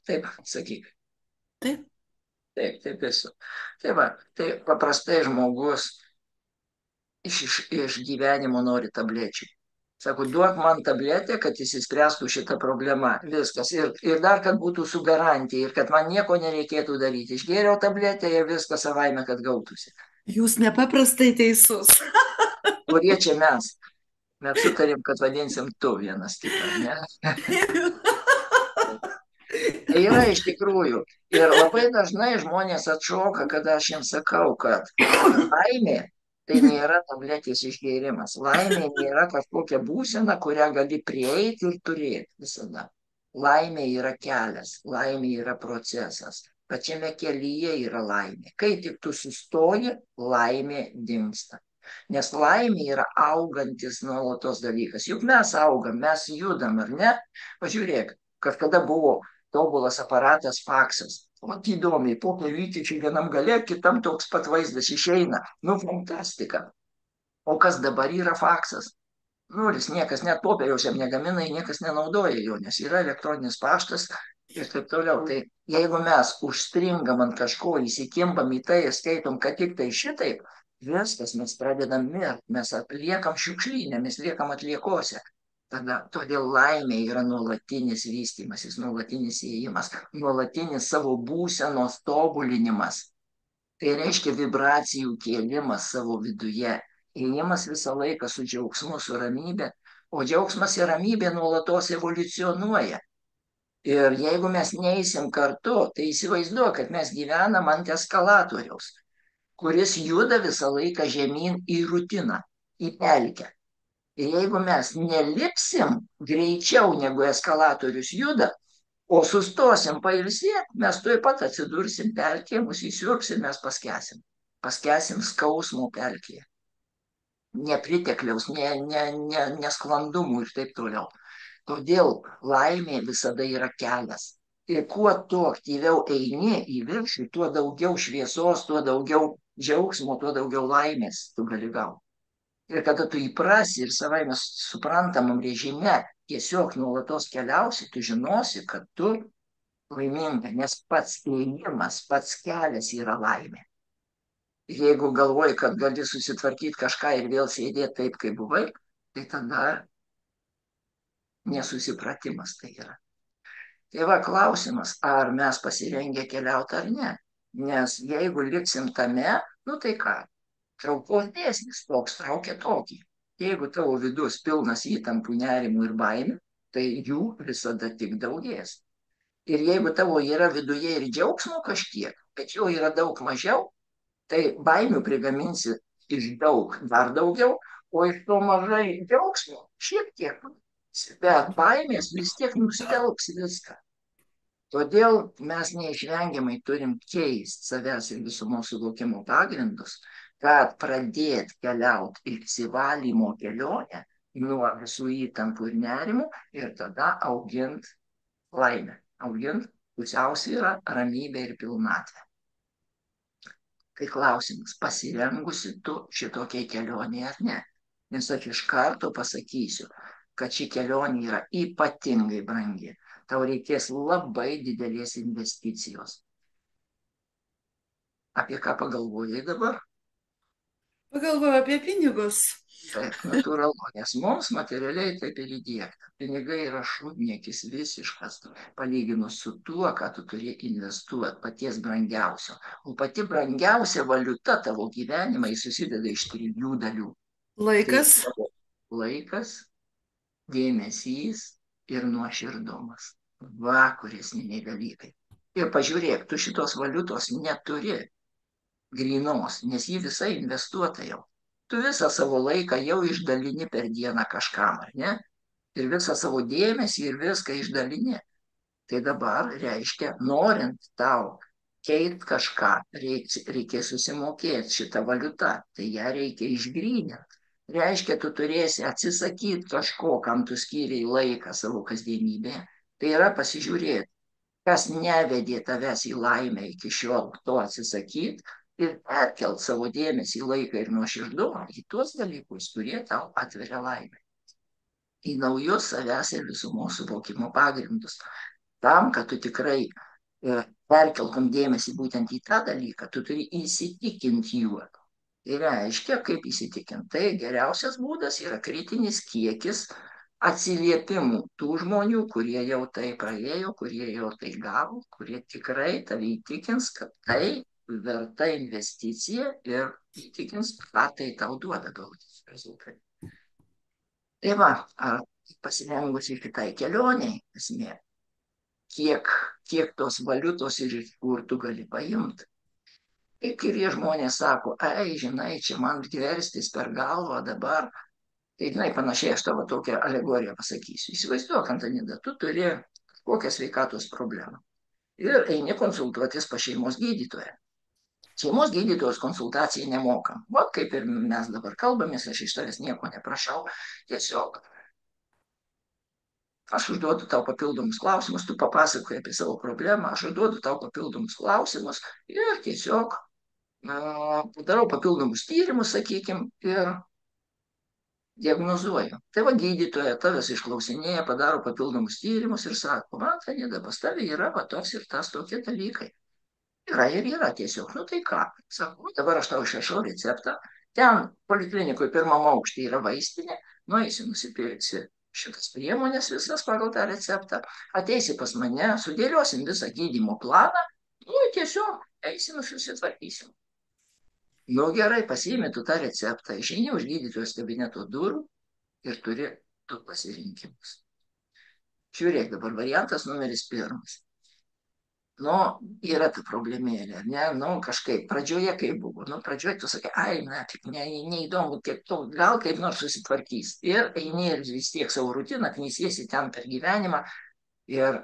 Taip, sakyk. Taip. Taip esu. Tai va, tai paprastai žmogus iš gyvenimo nori tablečių. Sako, duok man tabletę, kad įsispręstų šitą problemą. Viskas. Ir dar, kad būtų su garantija ir kad man nieko nereikėtų daryti. Išgėriau tabletę ir viskas savaime, kad gautųsi. Jūs nepaprastai teisus. Kurie čia mes? Mes sutarėm, kad vadinsim tu vienas kitą, ne? Tai yra iš tikrųjų. Ir labai dažnai žmonės atšoka, kada aš jiems sakau, kad laimė tai nėra tabletės išgėrimas. Laimė nėra kažkokia būsena, kurią gali prieiti ir turėti visada. Laimė yra kelias, laimė yra procesas. Pačiame kelyje yra laimė. Kai tik tu sustoji, laimė dingsta. Nes laimė yra augantis nuolatos dalykas. Juk mes augam, mes judam, ar ne? Pažiūrėk, kažkada buvo tobulas aparatas faksas. O įdomiai, popierių įkiši vienam gale, kitam toks pat vaizdas išeina. Nu, fantastika. O kas dabar yra faksas? Nulis, niekas net popieriaus jam negamina, niekas nenaudoja jo, nes yra elektroninis paštas ir taip toliau. Tai jeigu mes užstringam ant kažko, įsikimbam į tai ir skaitom, kad tik tai šitaip, viskas, mes pradedam mirt, mes liekam šiukšlynė, mes liekam atliekose. Tada, todėl laimė yra nuolatinis vystymasis, nuolatinis įėjimas, nuolatinis savo būsenos tobulinimas. Tai reiškia vibracijų kėlimas savo viduje. Ėjimas visą laiką su džiaugsmu, su ramybė, o džiaugsmas ir ramybė nuolatos evoliucionuoja. Ir jeigu mes neįsim kartu, tai įsivaizduoju, kad mes gyvenam ant eskalatoriaus, kuris juda visą laiką žemyn į rutiną, į pelkę. Ir jeigu mes nelipsim greičiau negu eskalatorius juda, o sustosim pailsėti, mes tuoj pat atsidursim pelkėje, mus įsiurbsim, mes paskesim. Paskesim skausmo pelkėje. Nepritekliaus, nesklandumų ir taip toliau. Todėl laimė visada yra kelias. Ir kuo tu aktyviau eini į viršų, tuo daugiau šviesos, tuo daugiau džiaugsmo, tuo daugiau laimės tu gali gauti. Ir kada tu įprasi ir savaime suprantamam režime tiesiog nuolatos keliausi, tu žinosi, kad tu laiminga, nes pats ėjimas, pats kelias yra laimė. Jeigu galvoji, kad gali susitvarkyti kažką ir vėl sėdėti taip, kaip buvai, tai tada nesusipratimas tai yra. Tai va klausimas, ar mes pasirengę keliauti ar ne. Nes jeigu liksim tame, nu tai ką, traukos dėsnis toks traukia tokį. Jeigu tavo vidus pilnas įtampų, nerimų ir baimių, tai jų visada tik daugės. Ir jeigu tavo yra viduje ir džiaugsmo kažkiek, bet jo yra daug mažiau, tai baimių prigaminsi iš daug, dar daugiau, o iš to mažai džiaugsmo šiek tiek. Bet baimės vis tiek nustelbs viską. Todėl mes neišvengiamai turim keisti savęs ir visumos suvokimo pagrindus, kad pradėti keliauti išsivalymo kelionę nuo visų įtampų ir nerimų ir tada augint laimę, augint pusiausvyrą, ramybę ir pilnatvę. Tai klausimas, pasirengusi tu šitokiai kelionė ar ne? Nes aš iš karto pasakysiu, kad ši kelionė yra ypatingai brangi. Tau reikės labai didelės investicijos. Apie ką pagalvojai dabar? Pagalvoju apie pinigus. Taip, natūralu, nes mums materialiai taip ir įdėkta. Pinigai yra šūdniekis visiškas, palyginus su tuo, ką tu turi investuoti, paties brangiausio. O pati brangiausia valiuta tavo gyvenimai susideda iš 3 dalių. Tai Laikas. tavo laikas, dėmesys ir nuoširdumas. Va, kur esminiai dalykai. Ir pažiūrėk, tu šitos valiutos neturi grynos, nes ji visa investuota jau. Tu visą savo laiką jau išdalini per dieną kažkam, ar ne? Ir visą savo dėmesį ir viską išdalini. Tai dabar reiškia, norint tau keit kažką, reikia susimokėti šitą valiutą, tai ją reikia išgryninti. Reiškia, tu turėsi atsisakyti kažko, kam tu skyriai laiką savo kasdienybėje. Tai yra pasižiūrėti, kas nevedė tavęs į laimę iki šiol, to atsisakyti ir perkelt savo dėmesį, laiką ir nuoširdumą į tuos dalykus, kurie tau atveria laimę. Į naujus savęs ir visumos suvokimo pagrindus. Tam, kad tu tikrai perkeltum dėmesį būtent į tą dalyką, tu turi įsitikinti juo. Tai reiškia, kaip įsitikinti. Tai geriausias būdas yra kritinis kiekis atsiliepimų tų žmonių, kurie jau tai praėjo, kurie jau tai gavo, kurie tikrai tave įtikins, kad tai verta investicija ir įtikins, ką tai tau duoda gautis rezultatai. Tai va, ar pasirengusi šitai kelioniai esmė. kiek, kiek tos valiutos ir iš kur tu gali paimti. Kai kurie žmonės sako, ai, žinai, čia man verstis per galvą dabar. Tai, žinai, panašiai aš tavo tokią alegoriją pasakysiu. Įsivaizduok, Antanida, tu turi kokią sveikatos problemą. Ir eini konsultuotis pas šeimos gydytoją. Šeimos gydytojos konsultacijai nemokam. Va, kaip ir mes dabar kalbamės, aš iš tavęs nieko neprašau. Tiesiog aš užduodu tau papildomus klausimus, tu papasakoji apie savo problemą, aš užduodu tau papildomus klausimus ir tiesiog padarau papildomus tyrimus, sakykime, ir diagnozuoju. Tai va gydytoja tavęs išklausinėja, padaro papildomus tyrimus ir sako, man Antanida, pas tavę yra va toks ir tas tokie dalykai. Yra ir yra tiesiog. Nu tai ką? Sakau, dabar aš tau išrašau receptą. Ten poliklinikoje pirmam aukšte yra vaistinė. Nueisi, nusipirksi šitas priemonės visas pagal tą receptą. Ateisi pas mane, sudėliosim visą gydymo planą. Nu tiesiog eisim ir susitvarkysim. Nu gerai, pasiimi tu tą receptą, išeini už gydytojos kabineto durų ir turi du pasirinkimus. Žiūrėk, dabar variantas numeris 1. Nu, yra ta problemėlė, ne, nu, kažkaip, pradžioje kaip buvo, nu, pradžioje tu sakai, ai, ne, tik neįdomu, tiek to, gal kaip nors susitvarkys. Ir eini ir vis tiek savo rutiną, knysiesi ten per gyvenimą, ir,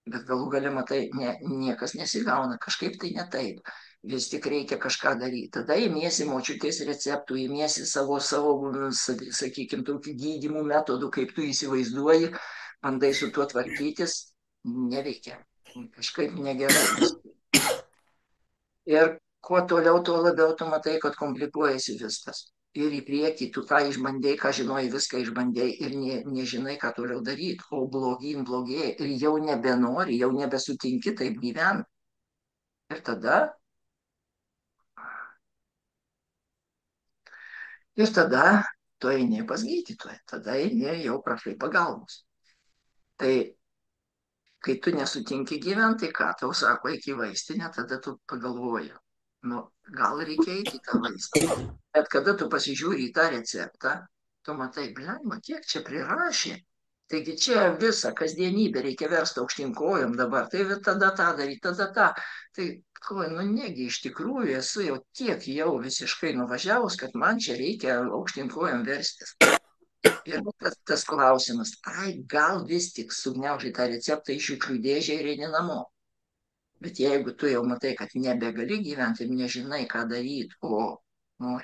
bet galų gale matai, niekas nesigauna, kažkaip tai ne taip. Vis tik reikia kažką daryti. Tada imiesi močiutės receptų, imiesi savo, sakykime, tokių gydymų metodų, kaip tu įsivaizduoji, bandai su tuo tvarkytis, neveikia. Kažkaip negerai. Ir kuo toliau, tuo labiau tu matai, kad komplikuojasi viskas. Ir į priekį tu ką išbandėjai, ką žinojai, viską išbandėjai ir nežinai, ką toliau daryti. O blogyn blogėja ir jau nebenori, jau nebesutinki taip gyventi. Ir tada tu eini pas gydytoją, tada eini jau prašai pagalbos. Tai kai tu nesutinki gyventi, tai ką tau sako, eik į vaistinę, tada tu pagalvoji, nu, gal reikia eiti į tą vaistinę. Bet kada tu pasižiūri į tą receptą, tu matai, blemba, kiek čia prirašė. Taigi čia visą kasdienybę reikia versti aukštyn kojom dabar, tai tada tą daryti, tada tą. Tai, nu negi, iš tikrųjų esu jau tiek jau visiškai nuvažiavus, kad man čia reikia aukštyn kojom verstis. Ir tas klausimas, ai, gal vis tik sugniaužai tą receptą iš šiukšlių dėžę ir eini namo. Bet jeigu tu jau matai, kad nebegali gyventi ir nežinai, ką daryti, o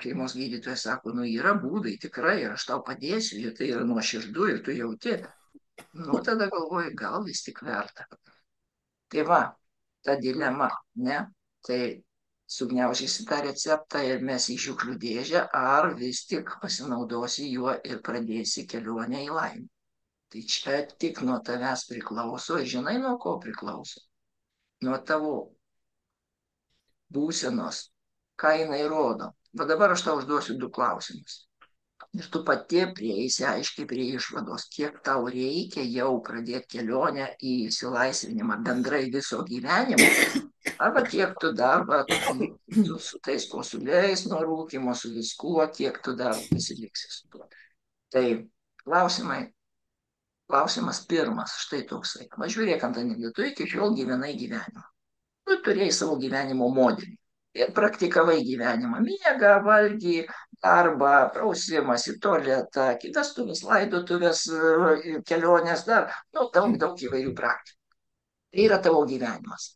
šeimos gydytojas sako, nu yra būdai, tikrai, ir aš tau padėsiu, ir tai yra nuoširdu, ir tu jauti, nu tada galvoji, gal vis tik verta. Tai va, ta dilema, ne? Tai sugniaužysi tą receptą ir mesi į šiukšlių dėžę, ar vis tik pasinaudosi juo ir pradėsi kelionę į laimę. Tai čia tik nuo tavęs priklauso, žinai, nuo ko priklauso? Nuo tavo būsenos, ką jinai rodo. Va dabar aš tau užduosiu 2 klausimus. Ir tu pati prieisi aiškiai prie išvados, kiek tau reikia jau pradėti kelionę į išsilaisvinimą bendrai viso gyvenimo. Arba kiek tu dar su tais kosuliais nuo rūkymo, su viskuo, kiek tu dar pasiliksi su tuo. Tai klausimas 1, štai toksai. Važiuok, Antanida, tu iki šiol gyvenai gyvenimą. Tu turėjai savo gyvenimo modelį. Ir praktikavai gyvenimą. Miegą, valgį, darbą, prausimąsi, tualetą, vestuvės, laidotuvės, kelionės, dar, nu, daug įvairių praktikų. Tai yra tavo gyvenimas.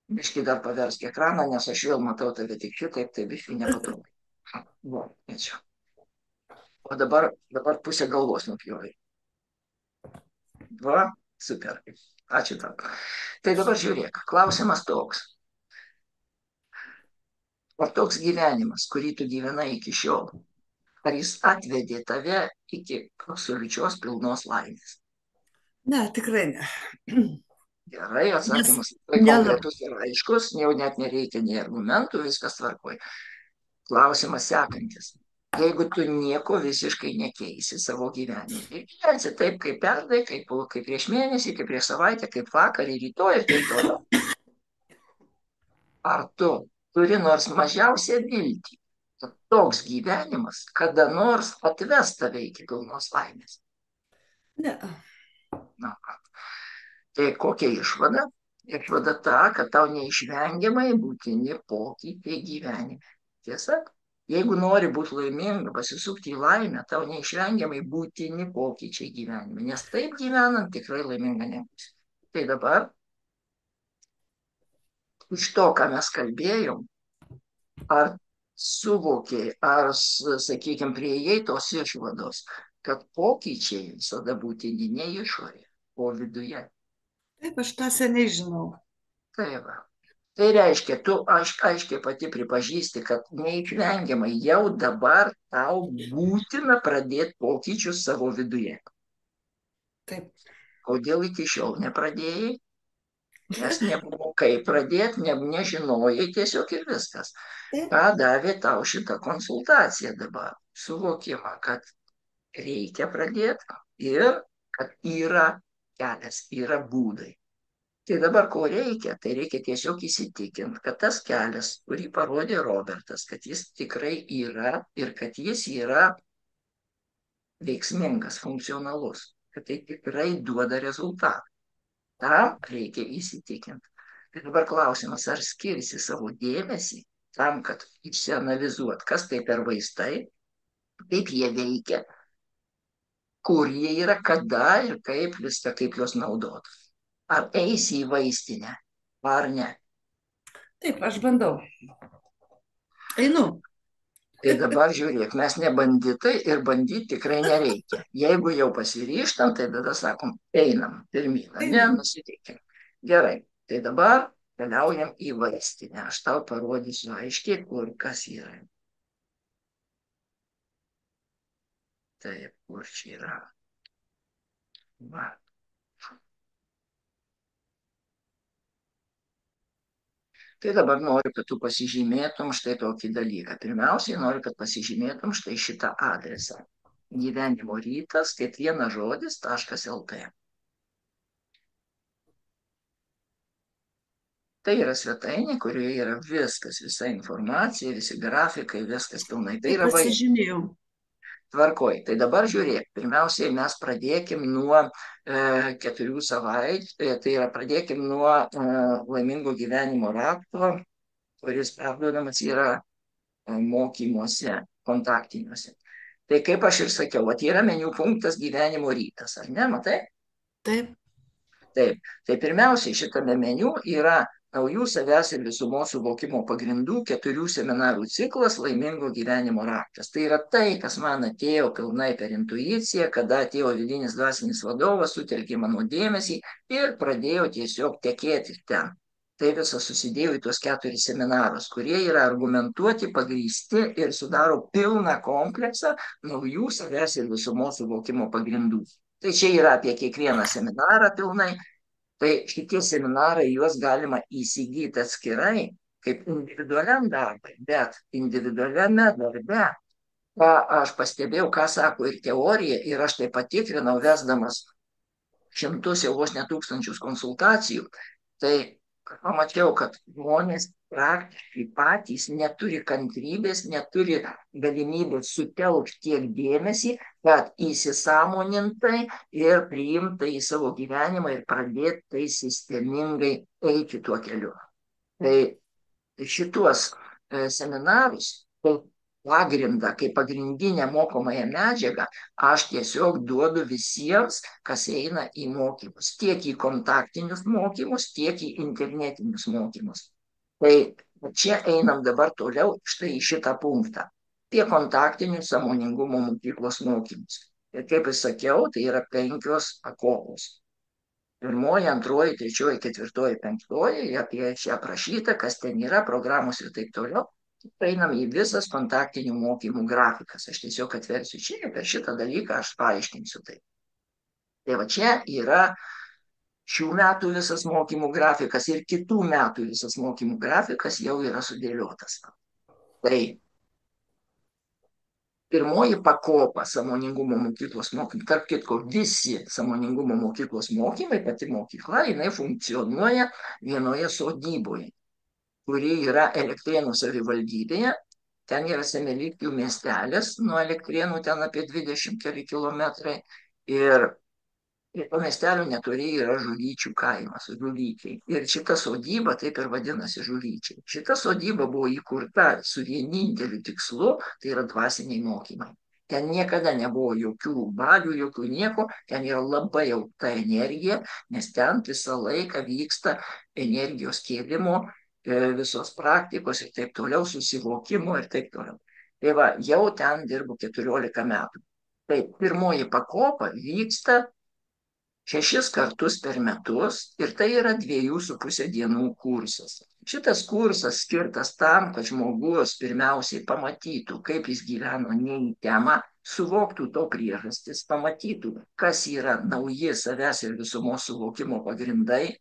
Biškai dar paversk ekraną, nes aš vėl matau tave tik šitaip, tai biškai nepatogu. Va, ačiū. O dabar pusę galvos nupjovai. Va, super. Ačiū tau. Tai dabar žiūrėk, klausimas toks. Ar toks gyvenimas, kurį tu gyvenai iki šiol, ar jis atvedė tave iki absoliučios pilnos laimės? Ne, tikrai ne. Gerai, atsakymas konkretus ir aiškus, jau net nereikia nei argumentų, viskas tvarkoj. Klausimas sekantis. Jeigu tu nieko visiškai nekeisi savo gyvenime ir gyvensi taip, kaip pernai, kaip prieš mėnesį, kaip prieš savaitę, kaip vakar ir rytoj ir taip toliau. Ar tu turi nors mažiausią viltį, kad toks gyvenimas kada nors atves tave iki pilnos laimės? Ne. Na, Tai kokia išvada? Išvada ta, kad tau neišvengiamai būtini pokyčiai gyvenime. Tiesa, jeigu nori būti laiminga, pasisukti į laimę, tau neišvengiamai būtini pokyčiai gyvenime, nes taip gyvenant tikrai laiminga nebus. Tai dabar iš to, ką mes kalbėjom, ar suvokiai, ar, sakykime, prieėjai tos išvados, kad pokyčiai visada būtini ne išorėje, o viduje. Taip, aš tą seniai žinau. Tai va. Tai reiškia, tu aiškiai pati pripažįsti, kad neišvengiamai jau dabar tau būtina pradėti pokyčius savo viduje. Taip. Kodėl iki šiol nepradėjai? Nes nebuvo kaip pradėti, nežinojai tiesiog ir viskas. Taip. Ką davė tau šitą konsultaciją dabar? Suvokimą, kad reikia pradėti ir kad yra kelias, yra būdai. Tai dabar ko reikia? Tai reikia tiesiog įsitikinti, kad tas kelias, kurį parodė Robertas, kad jis tikrai yra ir kad jis yra veiksmingas, funkcionalus, kad tai tikrai duoda rezultatą. Tam reikia įsitikinti. Tai dabar klausimas, ar skirsi savo dėmesį tam, kad išsianalizuot, kas tai per vaistai, kaip jie veikia, kur jie yra, kada ir kaip viską, kaip juos naudoti. Ar eisi į vaistinę, ar ne. Taip, aš bandau. Einu. Tai dabar žiūrėk, mes ne banditai ir bandyti tikrai nereikia. Jeigu jau pasiryštam, tai tada sakom, einam, pirmyn, ne, Einu. nusiteikim. Gerai, tai dabar keliaujam į vaistinę. Aš tau parodysiu aiškiai, kur kas yra. Taip, kur čia yra. Va. Tai dabar noriu, kad tu pasižymėtum štai tokį dalyką. Pirmiausiai noriu, kad pasižymėtum štai šitą adresą. Gyvenimo rytas, kaip vienas žodis, .lt. Tai yra svetainė, kurioje yra viskas, visa informacija, visi grafikai, viskas pilnai. Tai Taip, yra pasižymėjau. tvarkoj. Tai dabar žiūrėk, pirmiausiai mes pradėkim nuo 4 savaičių, tai yra pradėkim nuo laimingo gyvenimo rakto, kuris perduodamas yra mokymuose, kontaktiniuose. Tai kaip aš ir sakiau, yra meniu punktas gyvenimo rytas, ar ne, matai? Taip. Taip, tai pirmiausiai šitame meniu yra naujų savęs ir visumos suvokimo pagrindų 4 seminarų ciklas laimingo gyvenimo raktas. Tai yra tai, kas man atėjo pilnai per intuiciją, kada atėjo vidinis dvasinis vadovas, sutelkė mano dėmesį ir pradėjo tiesiog tekėti ten. Tai visas susidėjo į tuos 4 seminarus, kurie yra argumentuoti, pagrįsti ir sudaro pilną kompleksą naujų savęs ir visumos suvokimo pagrindų. Tai čia yra apie kiekvieną seminarą pilnai. Tai šitie seminarai, juos galima įsigyti atskirai, kaip individualiam darbui, bet individualiame darbe, ką aš pastebėjau, ką sako ir teorija, ir aš tai patikrinau, vesdamas šimtus, jau vos ne tūkstančius konsultacijų, tai pamačiau, kad žmonės praktiškai patys neturi kantrybės, neturi galimybės sutelkti tiek dėmesį, kad įsisąmonintai ir priimtai į savo gyvenimą ir pradėti tai sistemingai eiti tuo keliu. Tai šituos seminarus, kaip pagrindą, kaip pagrindinę mokomąją medžiagą, aš tiesiog duodu visiems, kas eina į mokymus, tiek į kontaktinius mokymus, tiek į internetinius mokymus. Tai čia einam dabar toliau štai į šitą punktą. Apie kontaktinius sąmoningumo mokyklos mokymus. Ir kaip aš sakiau, tai yra 5 pakopos. 1, 2, 3, 4, 5, apie čia aprašyta, kas ten yra, programos ir taip toliau. Einam į visas kontaktinių mokymų grafikas. Aš tiesiog atversiu čia ir per šitą dalyką aš paaiškinsiu tai. Tai va čia yra šių metų visas mokymų grafikas ir kitų metų visas mokymų grafikas jau yra sudėliotas. Tai pirmoji pakopa sąmoningumo mokyklos mokymai, tarp kitko visi sąmoningumo mokyklos mokymai, pati mokykla, jinai funkcionuoja vienoje sodyboje, kuri yra Elektrėnų savivaldybėje. Ten yra Semelikių miestelis, nuo Elektrėnų ten apie 20 km. Ir Prie to miestelio netoli yra Žulyčių kaimas, Žulyčiai. Ir šita sodyba taip ir vadinasi Žulyčiai. Šita sodyba buvo įkurta su vieninteliu tikslu, tai yra dvasiniai mokymai. Ten niekada nebuvo jokių balių, jokių nieko, ten yra labai aukšta energija, nes ten visą laiką vyksta energijos kėlimo, visos praktikos ir taip toliau, susivokimo ir taip toliau. Tai va, jau ten dirbu 14 metų. Tai pirmoji pakopa vyksta 6 kartus per metus ir tai yra 2,5 dienų kursas. Šitas kursas skirtas tam, kad žmogus pirmiausiai pamatytų, kaip jis gyveno ne į temą, suvoktų to priežastis, pamatytų, kas yra nauji savęs ir visumos suvokimo pagrindai,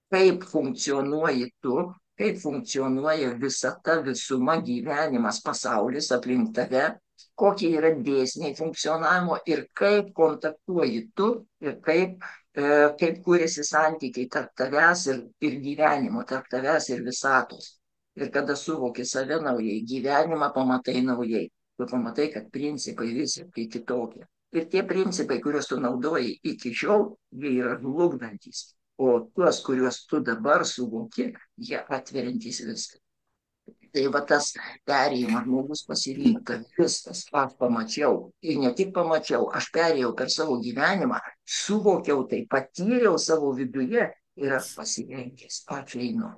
kaip funkcionuoji tu, kaip funkcionuoja visa ta visuma, gyvenimas, pasaulis aplink tave, kokie yra dėsniai funkcionavimo ir kaip kontaktuoji tu ir kaip kūrėsi santykiai tarp tavęs ir gyvenimo, tarp tavęs ir visatos. Ir kada suvoki save naujai, gyvenimą pamatai naujai, tu pamatai, kad principai visiškai kitokie. Ir tie principai, kuriuos tu naudojai iki šiol, jie yra žlugdantis. O tuos, kuriuos tu dabar suvoki, jie atveriantys viską. Tai va tas perėjimas, žmogus pasirinka viskas, aš pamačiau. Ir ne tik pamačiau, aš perėjau per savo gyvenimą, suvokiau tai, patyriau savo viduje ir aš pasirinkęs, aš einu.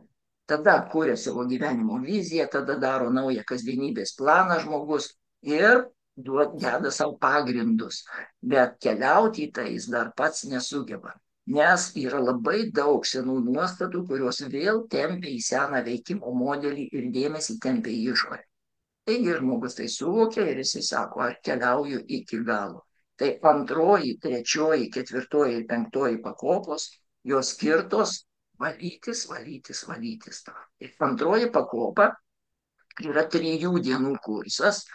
Tada kuria savo gyvenimo viziją, tada daro naują kasdienybės planą žmogus ir deda savo pagrindus. Bet keliauti į tai jis dar pats nesugeba. Nes yra labai daug senų nuostatų, kurios vėl tempia į seną veikimo modelį ir dėmesį tempia į išorę. Taigi žmogus tai suvokia ir jisai sako, aš keliauju iki galo. Tai antroji, trečioji, ketvirtoji ir penktoji pakopos, jos skirtos valytis, valytis, valytis. Ir antroji pakopa yra 3 dienų kursas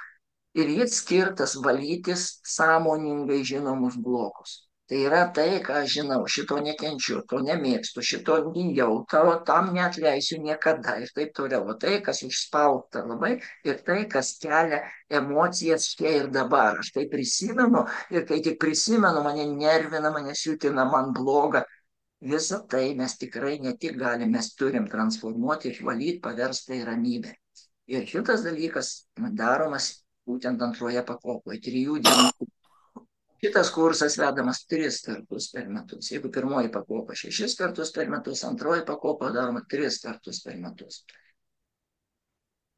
ir jis skirtas valytis sąmoningai žinomus blokus. Tai yra tai, ką aš žinau, šito nekenčiu, to nemėgstu, šito bijau, tam neatleisiu niekada ir taip toliau. O tai, kas užspausta labai ir tai, kas kelia emocijas čia ir dabar. Aš tai prisimenu ir kai tik prisimenu, mane nervina, mane siutina, man bloga. Visą tai mes tikrai ne tik galime, mes turim transformuoti, išvalyti, paversti į ramybę. Ir šitas dalykas daromas būtent antroje pakopoje, 3 dienų. Šitas kursas vedamas 3 kartus per metus. Jeigu pirmoji pakopa 6 kartus per metus, antroji pakopa daroma 3 kartus per metus.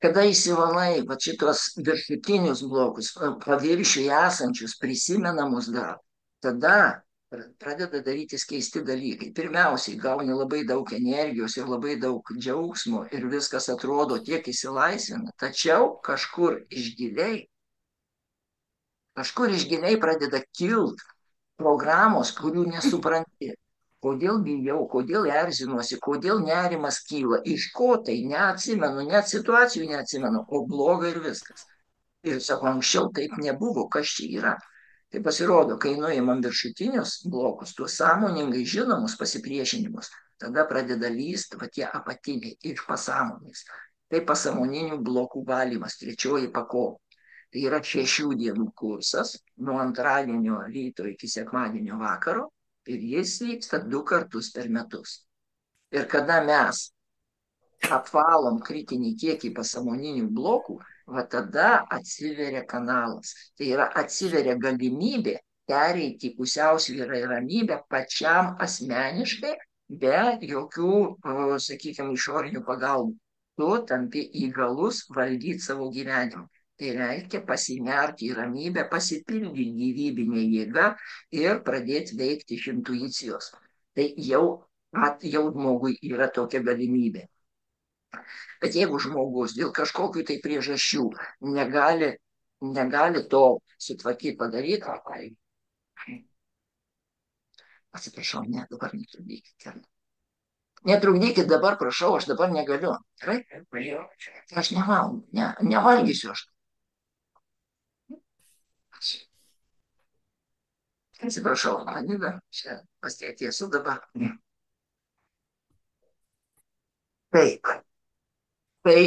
Kada įsivalai va šitos viršutinius blokus, paviršiuje esančius prisimenamus dar, tada pradeda darytis keisti dalykai. Pirmiausiai gauni labai daug energijos ir labai daug džiaugsmo ir viskas atrodo tiek įsilaisvina, tačiau kažkur iš giliai pradeda kilt programos, kurių nesupranti. Kodėl bijau, kodėl erzinuosi, kodėl nerimas kyla, iš ko tai neatsimenu, net situacijų neatsimenu, o bloga ir viskas. Ir sako, anksčiau taip nebuvo, kas čia yra. Tai pasirodo, kai nuimam viršutinius blokus, tuos sąmoningai žinomus pasipriešinimus, tada pradeda lyst va tie apatiniai iš pasąmonės. Tai pasąmoninių blokų valymas, 3 pakopa. Tai yra 6 dienų kursas nuo antradienio ryto iki sekmadienio vakaro ir jis vyksta 2 kartus per metus. Ir kada mes apvalom kritinį kiekį pasąmoninių blokų, va tada atsiveria kanalas. Tai yra atsiveria galimybė pereiti pusiausvyrą ir ramybę pačiam asmeniškai, be jokių, sakykime, išorinių pagalbų. Tu tampi įgalus valdyti savo gyvenimą. Tai reikia pasinerti į ramybę, pasipildyti gyvybinę jėgą ir pradėti veikti iš intuicijos. Tai jau žmogui yra tokia galimybė. Bet jeigu žmogus dėl kažkokių tai priežasčių negali to sutvarkyti, padaryti, atsiprašau, ne, dabar netrukdykite. Netrukdykit dabar, prašau, aš dabar negaliu. Gerai? Aš nevalgysiu aš. Atsiprašau, Anida, čia pas tėtį esu dabar. Taip. Tai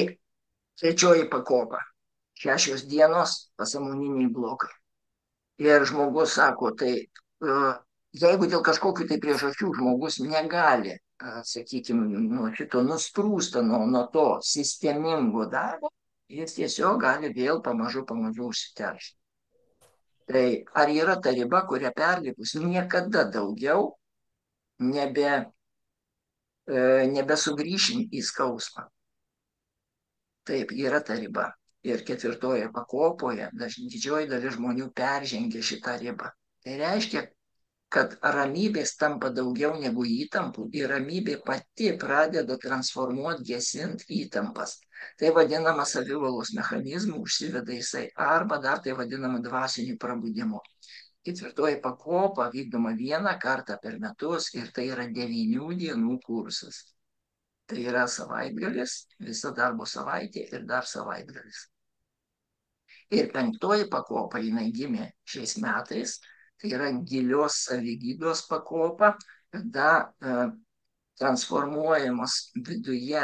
3 pakopa. 6 dienos pasąmoniniai blokai. Ir žmogus sako, tai Jeigu dėl kažkokių tai priežasčių žmogus negali, sakykime, nuo šito nusprūsta nuo to sistemingo darbo, jis tiesiog gali vėl pamažu, pamažu užsiteršti. Tai ar yra ta riba, kurią perlipus niekada daugiau nebe, nebesugrįšim į skausmą? Taip, yra ta riba. Ir ketvirtoje pakopoje didžioji dalis žmonių peržengia šitą ribą. Tai reiškia, kad ramybės tampa daugiau negu įtampų ir ramybė pati pradeda transformuoti, gesint įtampas. Tai vadinama savivalos mechanizmu, užsiveda jisai, arba dar tai vadinama dvasiniu prabudimu. Ketvirtoji pakopa vykdoma vieną kartą per metus ir tai yra 9 dienų kursas. Tai yra savaitgalis, visa darbo savaitė ir dar savaitgalis. Ir penktoji pakopa, jinai gimė šiais metais, tai yra gilios savigydos pakopa, kada transformuojamas viduje,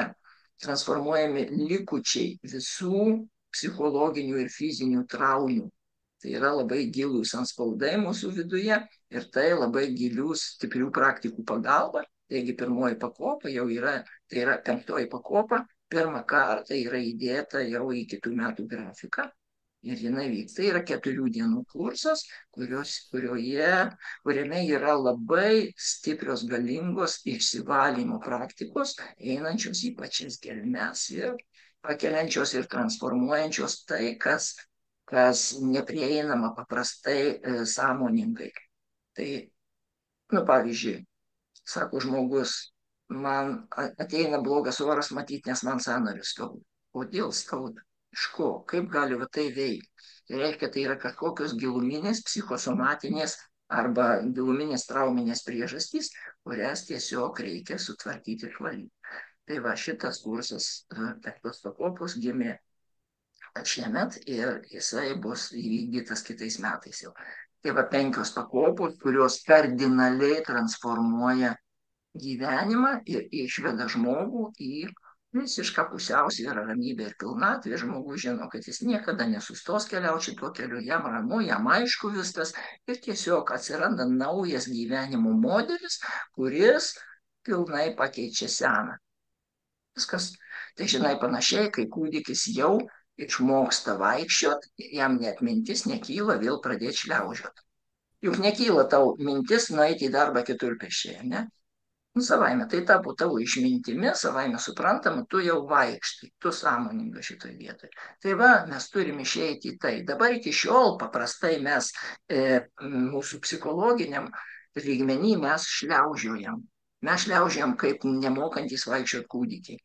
transformuojami likučiai visų psichologinių ir fizinių traumų. Tai yra labai gilūs anspaudai mūsų viduje ir tai labai gilių, stiprių praktikų pagalba. Taigi pirmoji pakopa jau yra, tai yra penktoji pakopa, pirmą kartą yra įdėta jau į kitų metų grafiką. Ir jinai vyks. Tai yra 4 dienų kursas, kuriame yra labai stiprios, galingos išsivalymo praktikos, einančios į pačias gelmes ir pakeliančios ir transformuojančios tai, kas neprieinama paprastai sąmoningai. Tai, pavyzdžiui, sako žmogus, man ateina blogas oras matyti, nes man sąnarius skauda. Kodėl skauda? Iš ko? Kaip gali va tai veikti? Tai reiškia, tai yra kažkokios giluminės psichosomatinės arba giluminės trauminės priežastys, kurias tiesiog reikia sutvarkyti ir valyti. Tai va šitas kursas penktos pakopos gimė šiemet ir jisai bus įvykdytas kitais metais jau. Tai va 5 pakopos, kurios kardinaliai transformuoja gyvenimą ir išveda žmogų į visišką pusiausvyrą, ramybę ir pilnatvę. Žmogus žino, kad jis niekada nesustos keliauti šituo keliu, jam ramu, jam aišku viskas ir tiesiog atsiranda naujas gyvenimo modelis, kuris pilnai pakeičia seną. Viskas, tai žinai, panašiai, kai kūdikis jau išmoksta vaikščiot ir jam net mintis nekyla vėl pradėti šliaužiot. Juk nekyla tau mintis nueiti į darbą kitur pėsčiai, ne? Savaime tai tapo tavo išmintimi, savaime suprantama, tu jau vaikštai, tu sąmoninga šitoje vietoje. Tai va, mes turim išeiti į tai. Dabar iki šiol paprastai mes mūsų psichologiniam lygmenį mes šliaužiojam. Mes šliaužiojam kaip nemokantys vaikščioti kūdikiai.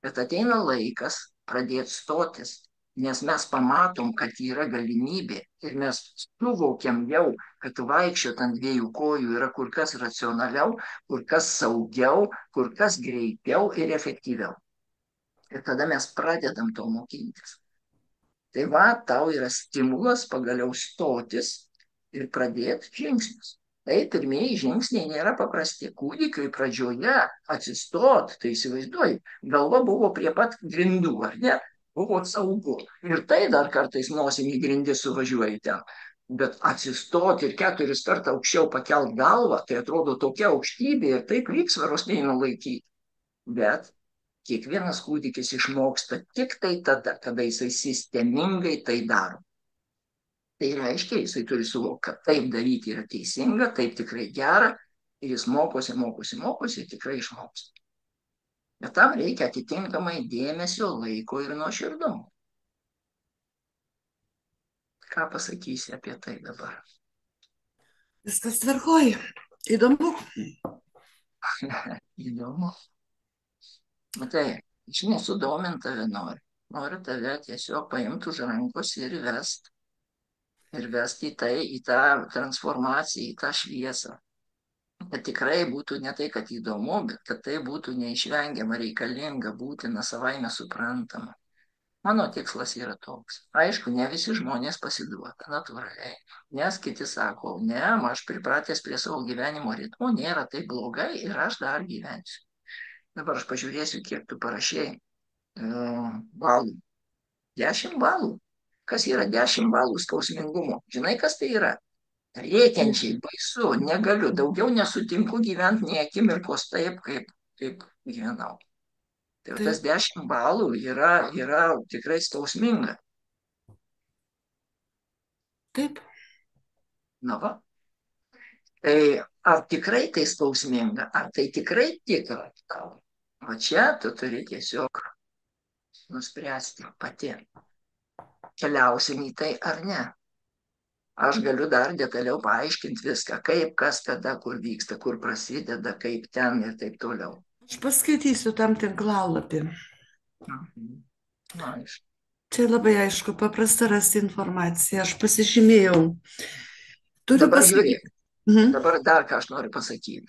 Bet ateina laikas pradėti stotis, nes mes pamatom, kad yra galimybė ir mes suvokiam jau, kad vaikščiot ant 2 kojų yra kur kas racionaliau, kur kas saugiau, kur kas greičiau ir efektyviau. Ir tada mes pradedam to mokintis. Tai va, tau yra stimulas pagaliau stotis ir pradėti žingsnius. Tai pirmieji žingsniai nėra paprasti. Kūdikiui pradžioje atsistot, tai įsivaizduoju, galva buvo prie pat grindų, ar ne? Buvo saugu. Ir tai dar kartais nosim į grindį suvažiuoji ten. Bet atsistoti ir 4 kartą aukščiau pakelt galvą, tai atrodo tokia aukštybė ir taip lygsvaros neina laikyti. Bet kiekvienas kūdikis išmoksta tik tai tada, kada jisai sistemingai tai daro. Tai reiškia, jisai turi suvokti, kad taip daryti yra teisinga, taip tikrai gera ir jis mokosi ir tikrai išmoksta. Bet tam reikia atitinkamai dėmesio, laiko ir nuoširdumo. Ką pasakysi apie tai dabar? Viskas tvarkoja. Įdomu. Įdomu. Matai, aš nesudomint tave noriu. Noriu tave tiesiog paimti už rankos ir vest. Ir vesti į tą transformaciją, į tą šviesą. Kad tikrai būtų ne tai, kad įdomu, bet kad tai būtų neišvengiama, reikalinga, būtina, savaime suprantama. Mano tikslas yra toks. Aišku, ne visi žmonės pasiduoda natūraliai, nes kiti sako, ne, aš pripratęs prie savo gyvenimo ritmo, nėra taip blogai ir aš dar gyvensiu. Dabar aš pažiūrėsiu, kiek tu parašėjai balų. 10 balų. Kas yra 10 balų skausmingumo? Žinai, kas tai yra? Rėkiančiai baisu, negaliu, daugiau nesutinku gyventi nei akimirkos taip, kaip gyvenau. Tai tas taip, 10 balų yra tikrai skausminga. taip. Na va, tai ar tikrai tai skausminga, ar tai tikrai tikra tau? O čia tu turi tiesiog nuspręsti pati, keliausim į tai ar ne. Aš galiu dar detaliau paaiškinti viską, kaip, kas, kada, kur vyksta, kur prasideda, kaip ten ir taip toliau. Aš paskaitysiu tam tinklalapį. Mhm. Na, Čia labai aišku, paprasta rasti informaciją. Aš pasižymėjau. Turiu dabar pasakyti. žiūrėk, Mhm. dabar dar ką aš noriu pasakyti.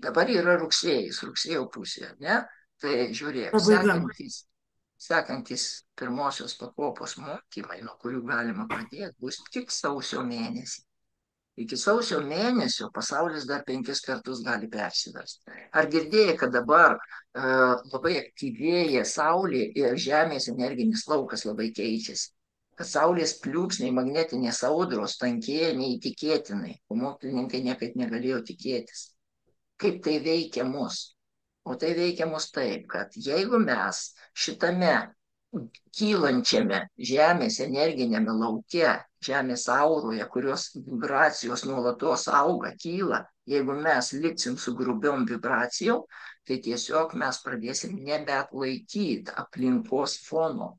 Dabar yra rugsėjais, rugsėjo pusė, ne? Tai žiūrėk, Pabaiga. sekantis pirmosios pakopos mokymai, nuo kurių galima pradėti, bus tik sausio mėnesį. Iki sausio mėnesio pasaulis dar 5 kartus gali persiversti. Ar girdėjai, kad dabar labai aktyvėja Saulė ir Žemės energinis laukas labai keičiasi? Kad Saulės pliūpsniai magnetinės audros tankėja neįtikėtinai, o mokslininkai niekad negalėjo tikėtis. Kaip tai veikia mus? O tai veikia mus taip, kad jeigu mes šitame kylančiame Žemės energinėme lauke, Žemės auroje, kurios vibracijos nuolatos auga, kyla, jeigu mes liksim su grubiom vibracijom, tai tiesiog mes pradėsim nebeatlaikyti aplinkos fono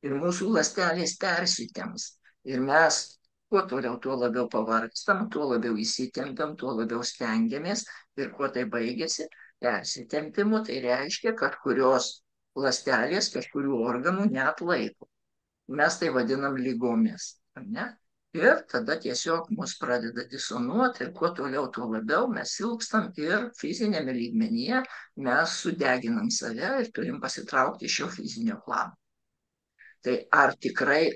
ir mūsų ląstelės persitemps. Ir mes kuo toliau, tuo labiau pavargstam, tuo labiau įsitempiam, tuo labiau stengiamės ir kuo tai baigėsi persitempimu, tai reiškia, kad kurios ląstelės kažkurių organų neatlaiko. Mes tai vadinam lygomis, ar ne? Ir tada tiesiog mus pradeda disonuoti ir kuo toliau, tuo labiau mes silpstam ir fizinėme lygmenyje mes sudeginam save ir turim pasitraukti iš šio fizinio plano. Tai ar tikrai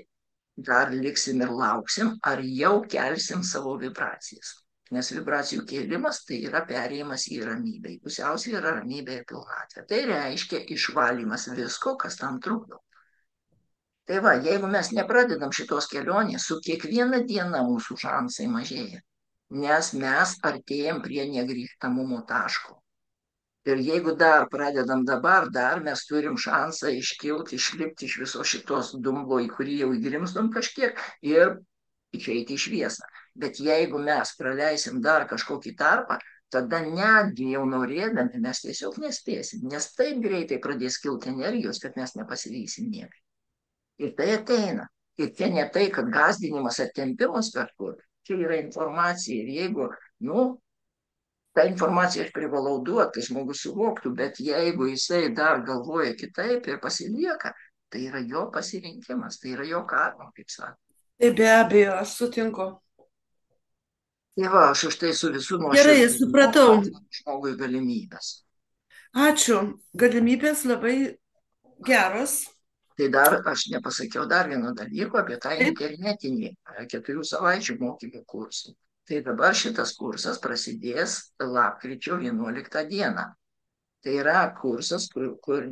dar liksim ir lauksim, ar jau kelsim savo vibracijas? Nes vibracijų kėlimas tai yra perėjimas į ramybę, į pusiausvyrą, ramybę ir pilnatvę. Tai reiškia išvalymas visko, kas tam trukdo. Tai va, jeigu mes nepradedam šitos kelionės, su kiekviena diena mūsų šansai mažėja, nes mes artėjam prie negrįžtamumo taško. Ir jeigu dar pradedam dabar, dar mes turim šansą iškilti, išlipti iš viso šitos dumblo, į kurį jau įgrimstom kažkiek ir išeiti į šviesą. Bet jeigu mes praleisim dar kažkokį tarpą, tada netgi jau norėdami mes tiesiog nespėsim, nes taip greitai pradės kilti energijos, kad mes nepasivysim niekaip. Ir tai ateina. Ir čia ne tai, kad gazdinimas ar tempimas kažkur. Čia yra informacija. Ir jeigu, tą informaciją aš privalau duoti, kad žmogus suvoktų, bet jeigu jisai dar galvoja kitaip ir pasilieka, tai yra jo pasirinkimas, tai yra jo karma, kaip sako. Tai be abejo, aš sutinku. Tai va, aš už tai su visų Gerai, nuoširdumu supratau. atveju žmogui galimybės. Ačiū. Galimybės labai geros. Tai dar aš nepasakiau dar vieno dalyko apie tą Taip, internetinį 4 savaičių mokymų kursą. Tai dabar šitas kursas prasidės lapkričio 11 dieną. Tai yra kursas,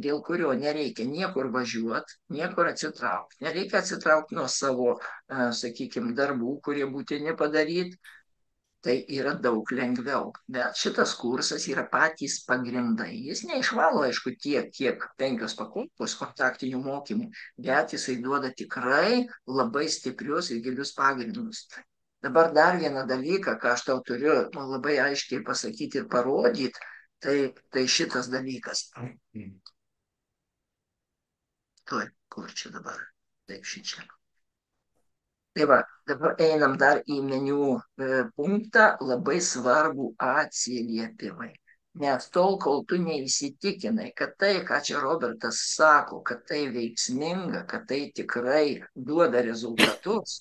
dėl kurio nereikia niekur važiuoti, niekur atsitraukti. Nereikia atsitraukti nuo savo, sakykime, darbų, kurie būtini padaryti. Tai yra daug lengviau. Bet šitas kursas yra patys pagrindai. Jis neišvalo, aišku, tiek, kiek 5 pakopos kontaktinių mokymų, bet jisai duoda tikrai labai stiprius ir gilius pagrindus. Dabar dar vieną dalyką, ką aš tau turiu labai aiškiai pasakyti ir parodyti, tai šitas dalykas. Tuoj, kur čia dabar? Taip, šičia. Tai va, dabar einam dar į meniu punktą, labai svarbų atsiliepimai. Nes tol, kol tu neįsitikinai, kad tai, ką čia Robertas sako, kad tai veiksminga, kad tai tikrai duoda rezultatus,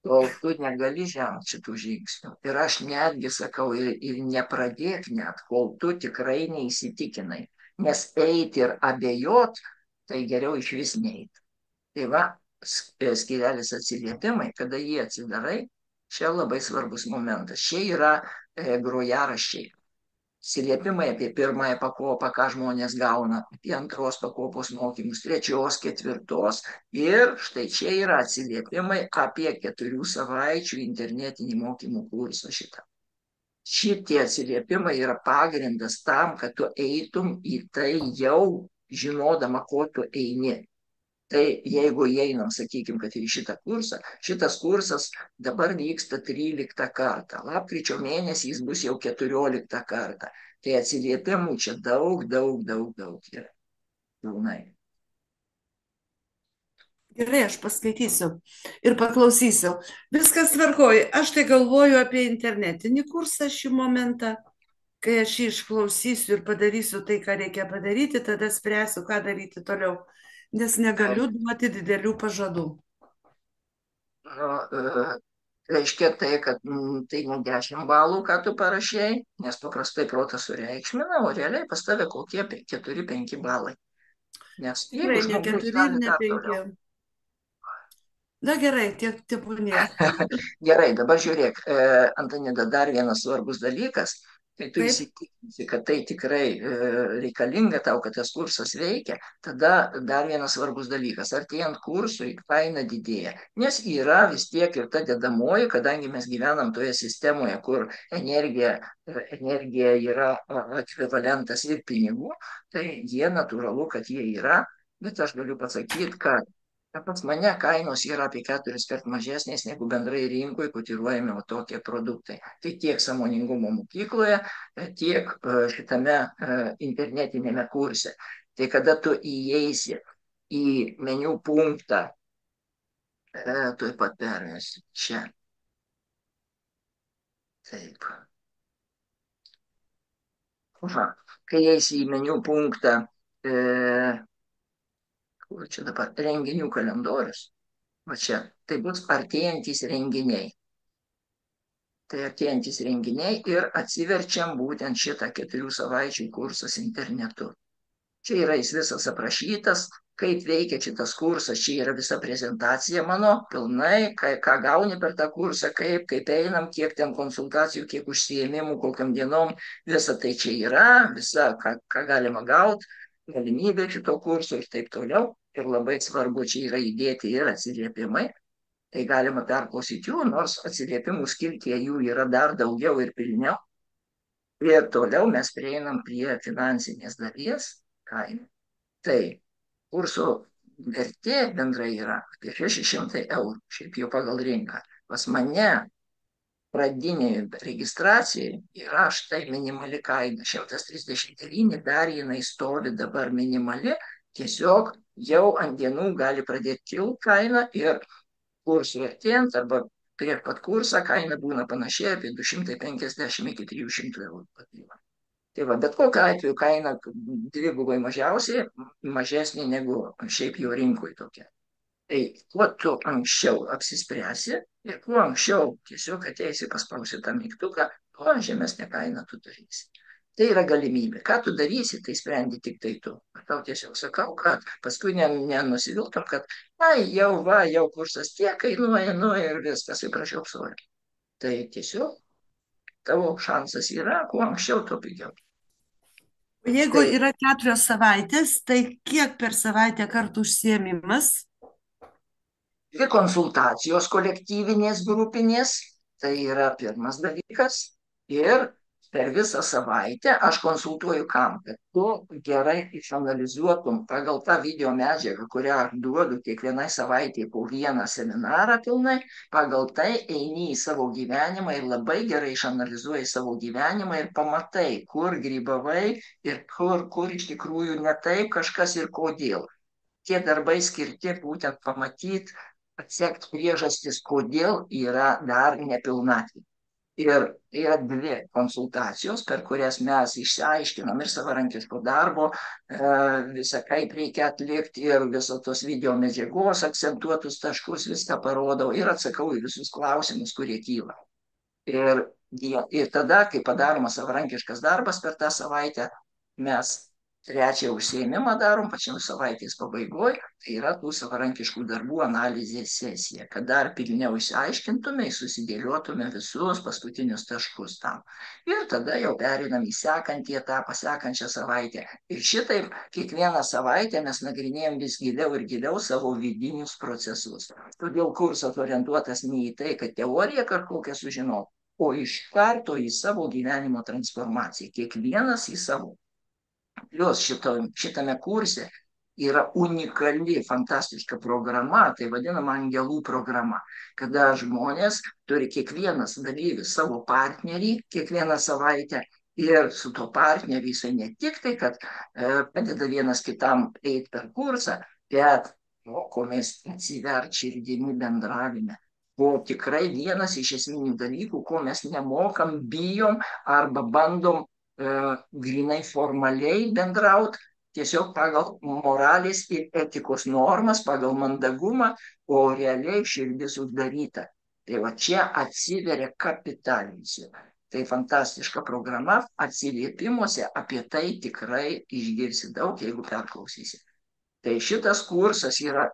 tol tu negali žengti šitų žingsnių. Ir aš netgi sakau, ir nepradėk net, kol tu tikrai neįsitikinai. Nes eiti ir abejot, tai geriau iš vis neiti. Tai va, skyrelis atsiliepimai, kada jį atsidarai, čia labai svarbus momentas. Čia yra grojaraščiai. atsiliepimai apie pirmąją pakopą, ką žmonės gauna, apie antros pakopos mokymus, trečios, ketvirtos. Ir štai čia yra atsiliepimai apie 4 savaičių internetinį mokymų kursą šitą. Šitie atsiliepimai yra pagrindas tam, kad tu eitum į tai jau žinodama, ko tu eini. Tai jeigu įeinam, sakykime, kad ir į šitą kursą, šitas kursas dabar vyksta 13 kartą. Lapkričio mėnesį jis bus jau 14 kartą. Tai atsiliepimų čia daug yra. Pilnai. Gerai, aš paskaitysiu ir paklausysiu. Viskas tvarkoju. Aš tai galvoju apie internetinį kursą šį momentą. Kai aš jį išklausysiu ir padarysiu tai, ką reikia padaryti, tada spręsiu, ką daryti toliau. Nes negaliu duoti didelių pažadų. Reiškia tai, kad tai ne 10 balų, ką tu parašėjai, nes paprastai protas sureikšmina, o realiai pas tave kokie 4-5 balai. Nes Tikrai jeigu ne žmogus 4 ir gali ne dar 5. toliau. Na gerai, tiek tebūnie. Gerai, dabar žiūrėk, Antanida, dar vienas svarbus dalykas. Kai tu Taip, įsitikinsi, kad tai tikrai reikalinga tau, kad tas kursas veikia, tada dar vienas svarbus dalykas. Artėjant kursui, kaina didėja. Nes yra vis tiek ir ta dedamoji, kadangi mes gyvenam toje sistemoje, kur energija yra ekvivalentas ir pinigų, tai jie natūralu, kad jie yra. Bet aš galiu pasakyti, kad pas mane kainos yra apie 4 kart mažesnės negu bendrai rinkoje kotiruojami tokie produktai. Tai tiek sąmoningumo mokykloje, tiek šitame internetinėme kurse. Tai kada tu įeisi į meniu punktą, tuoj pat permėsiu čia. Taip. Aha. Kai įeisi į meniu punktą, kur čia dabar renginių kalendorius, va čia, tai bus artėjantys renginiai. Tai artėjantys renginiai ir atsiverčiam būtent šitą 4 savaičių kursas internetu. Čia yra jis visas aprašytas, kaip veikia šitas kursas, čia yra visa prezentacija mano, pilnai, ką gauni per tą kursą, kaip einam, kiek ten konsultacijų, kiek užsiėmimų, kokiam dienom, visa tai čia yra, visa, ką galima gauti, galimybė šito kurso ir taip toliau. Ir labai svarbu čia yra įdėti ir atsiliepimai. Tai galima perklausyti jų, nors atsiliepimų skiltyje jų yra dar daugiau ir pilniau. Ir toliau mes prieinam prie finansinės dalies kainų. Tai kurso vertė bendrai yra apie 600 eurų, šiaip jau pagal rinką. Pas mane pradinėje registracijoje yra štai minimali kaina 139, dar jinai stovi dabar minimali, tiesiog jau ant dienų gali pradėti kilti kaina ir kursui artėjant arba prieš pat kursą kaina būna panašiai apie 250 iki 300 eurų pakyla. Tai va, bet kokiu atveju kaina dvigubai mažiausiai mažesnė negu šiaip jau rinkoje tokia. Tai kuo tu anksčiau apsispręsi ir kuo anksčiau tiesiog ateisi paspausi tą mygtuką, tuo žemesnę kainą tu turėsi. Tai yra galimybė. Ką tu darysi, tai sprendi tik tai tu. Aš tau tiesiog sakau, kad paskui nenusiviltum, kad jau kursas tiek kainuoja, nu ir viskas, ir prašiau apsuoju. Tai tiesiog tavo šansas yra, kuo anksčiau, tuo pigiau. jeigu Tai yra 4 savaitės, tai kiek per savaitę kartų užsiėmimas? 2 konsultacijos kolektyvinės grupinės, tai yra pirmas dalykas. Ir per visą savaitę aš konsultuoju kam, kad tu gerai išanalizuotum pagal tą video medžiagą, kurią aš duodu kiekvienai savaitėje po vieną seminarą pilnai, pagal tai eini į savo gyvenimą ir labai gerai išanalizuoji savo gyvenimą ir pamatai, kur grybavai ir kur iš tikrųjų ne taip kažkas ir kodėl. Tie darbai skirti būtent pamatyti, atsekti priežastis, kodėl yra dar nepilnatvė. Ir yra 2 konsultacijos, per kurias mes išsiaiškinam ir savarankiško darbo, visą kaip reikia atlikti ir visos tos video medžiagos, akcentuotus taškus, viską parodau ir atsakau į visus klausimus, kurie kyla. Ir tada, kai padaromas savarankiškas darbas per tą savaitę, mes trečią užsiėmimą darom pačiam savaitės pabaigoje, tai yra tų savarankiškų darbų analizės sesija, kad dar pilniau išsiaiškintume, susidėliotume visus paskutinius taškus tam. Ir tada jau perinam į sekantį etapą, sekančią savaitę. Ir šitaip kiekvieną savaitę mes nagrinėjom vis giliau ir giliau savo vidinius procesus. Todėl kursas orientuotas ne į tai, kad teoriją kažkokią sužinot, o iš karto į savo gyvenimo transformaciją, kiekvienas į savo. Plius šitame kurse yra unikali, fantastiška programa, tai vadinama angelų programa, kada žmonės turi kiekvienas dalyvis savo partnerį kiekvieną savaitę ir su tuo partneriu jisai ne tik tai, kad padeda vienas kitam eiti per kursą, bet mokomės atsivert širdimi bendravime. O tikrai vienas iš esminių dalykų, ko mes nemokam, bijom arba bandom grynai formaliai bendraut, tiesiog pagal moralės ir etikos normas, pagal mandagumą, o realiai širdis uždaryta. Tai va čia atsiveria kapitalinis. Tai fantastiška programa, atsiliepimuose apie tai tikrai išgirsi daug, jeigu perklausysi. Tai šitas kursas yra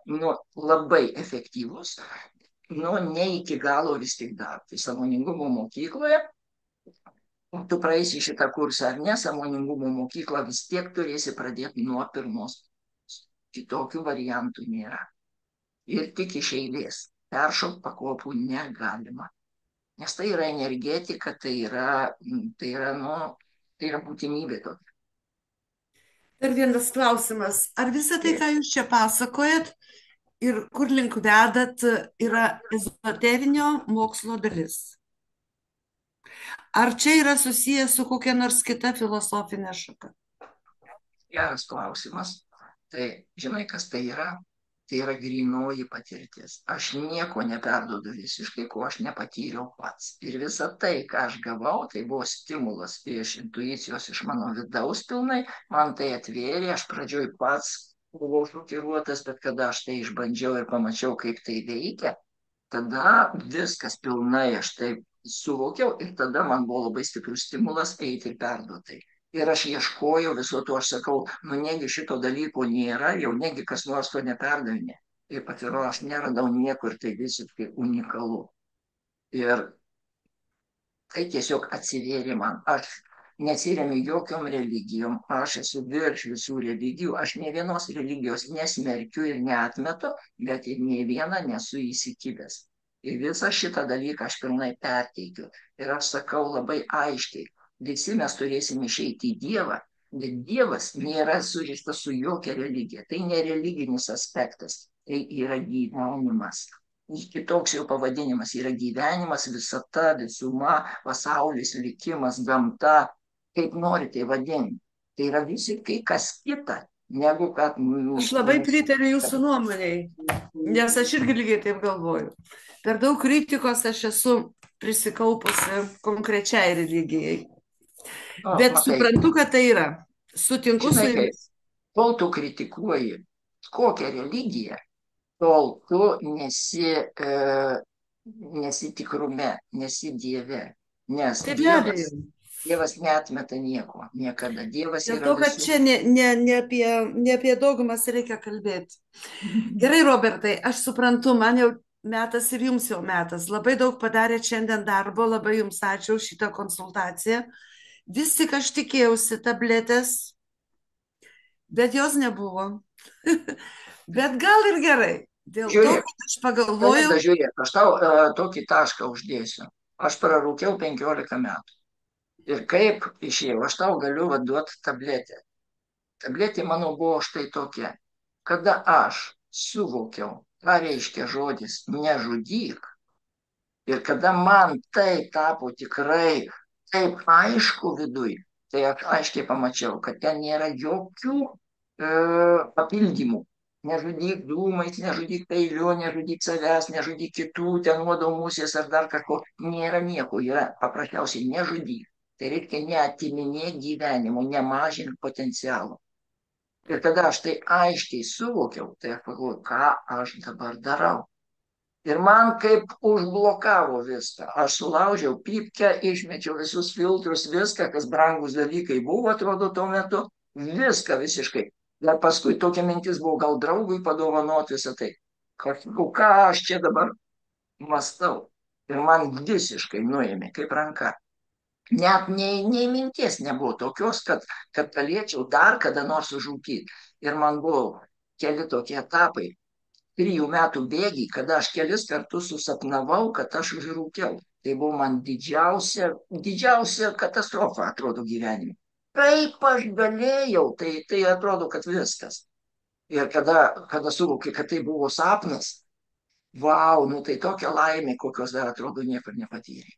labai efektyvus, ne iki galo vis tik dar. Tai sąmoningumo mokykloje tu praeisi šitą kursą ar ne, sąmoningumo mokyklą vis tiek turėsi pradėti nuo pirmos. Kitokių variantų nėra. Ir tik iš eilės. Peršokti pakopų negalima. Nes tai yra energetika, tai yra būtinybė tokia. Dar vienas klausimas. Ar visą tai, ką jūs čia pasakojat ir kur link vedat, yra ezoterinio mokslo dalis? Ar čia yra susijęs su kokia nors kita filosofinė šaka? Geras klausimas. Tai žinai, kas tai yra? Tai yra grynoji patirtis. Aš nieko neperduodu visiškai, ko aš nepatyriau pats. Ir visa tai, ką aš gavau, tai buvo stimulas iš intuicijos, iš mano vidaus pilnai. Man tai atvėrė, aš pradžioj pats buvau šokiruotas, bet kada aš tai išbandžiau ir pamačiau, kaip tai veikia, tada viskas pilnai aš taip suvokiau ir tada man buvo labai stiprus stimulas eiti ir perduotai. Ir aš ieškojau viso to, aš sakau, negi šito dalyko nėra, jau negi kas nors to neperdavinė. Ir pasirodo, aš neradau niekur, tai visiškai unikalu. Ir tai tiesiog atsivėrė man. Aš nesiremiu jokiom religijom, aš esu virš visų religijų, aš ne vienos religijos nesmerkiu ir neatmetu, bet ir ne vieną nesu įsikibęs. Ir visą šitą dalyką aš pilnai perteikiu. Ir aš sakau labai aiškiai, visi mes turėsim išeiti į Dievą, bet Dievas nėra surištas su jokia religija. Tai ne religinis aspektas, tai yra gyvenimas. Kitoks jau pavadinimas yra gyvenimas, visata, visuma, pasaulis, likimas, gamta, kaip norite vadinti. Tai yra visiškai kas kita, negu kad... Aš labai pritariu jūsų nuomonėj, nes aš irgi lygiai taip galvoju. Per daug kritikos aš esu prisikaupusi konkrečiai religijai. Bet suprantu, kad tai yra. Sutinku su jumis. Kol tu kritikuoji kokią religiją, tol tu nesi tikrume, nesi Dieve. Nes Dievas neatmeta nieko, niekada. Dievas yra... Dėl to, kad čia ne apie dogmas reikia kalbėti. Gerai, Robertai, aš suprantu, man jau metas ir jums jau metas. Labai daug padarėt šiandien darbo, labai jums ačiū už šitą konsultaciją. Vis tik aš tikėjausi tabletės, bet jos nebuvo. Bet gal ir gerai. Dėl to, kad aš pagalvojau... Žiūrėk, aš tau tokį tašką uždėsiu. Aš prarūkiau 15 metų. Ir kaip išėjau, aš tau galiu duoti tabletę. Tabletė mano buvo štai tokia. Kada aš suvokiau, ką reiškia žodis nežudyk, ir kada man tai tapo tikrai taip aišku viduj, tai aš aiškiai pamačiau, kad ten nėra jokių papildymų. Nežudyk dūmais, nežudyk peiliu, nežudyk savęs, nežudyk kitų, ten nuodomūsės ar dar kažko. Nėra nieko, yra paprasčiausiai nežudyk. Tai reiškia neatiminėk gyvenimo, nemažink potencialo. Ir kada aš tai aiškiai suvokiau, tai aš pagalvojau, ką aš dabar darau. Ir man kaip užblokavo viską. Aš sulaužiau pypkę, išmečiau visus filtrus, viską, kas brangus dalykai buvo, atrodo, tuo metu. Viską visiškai. Ir paskui tokia mintis buvo, gal draugui padovanot visą tai. Ką aš čia dabar mąstau. Ir man visiškai nuėmė kaip ranka. Net nei minties nebuvo tokios, kad galėčiau dar kada nors užrūkyti. Ir man buvo keli tokie etapai, 3 metų bėgiai, kada aš kelis kartus susapnavau, kad aš užrūkiau. Tai buvo man didžiausia katastrofa, atrodo, gyvenime. Kaip aš galėjau, tai atrodo, kad viskas. Ir kada suvokiai, kad tai buvo sapnas, vau, nu tai tokia laimė, kokios dar atrodo niekur nepatyrė.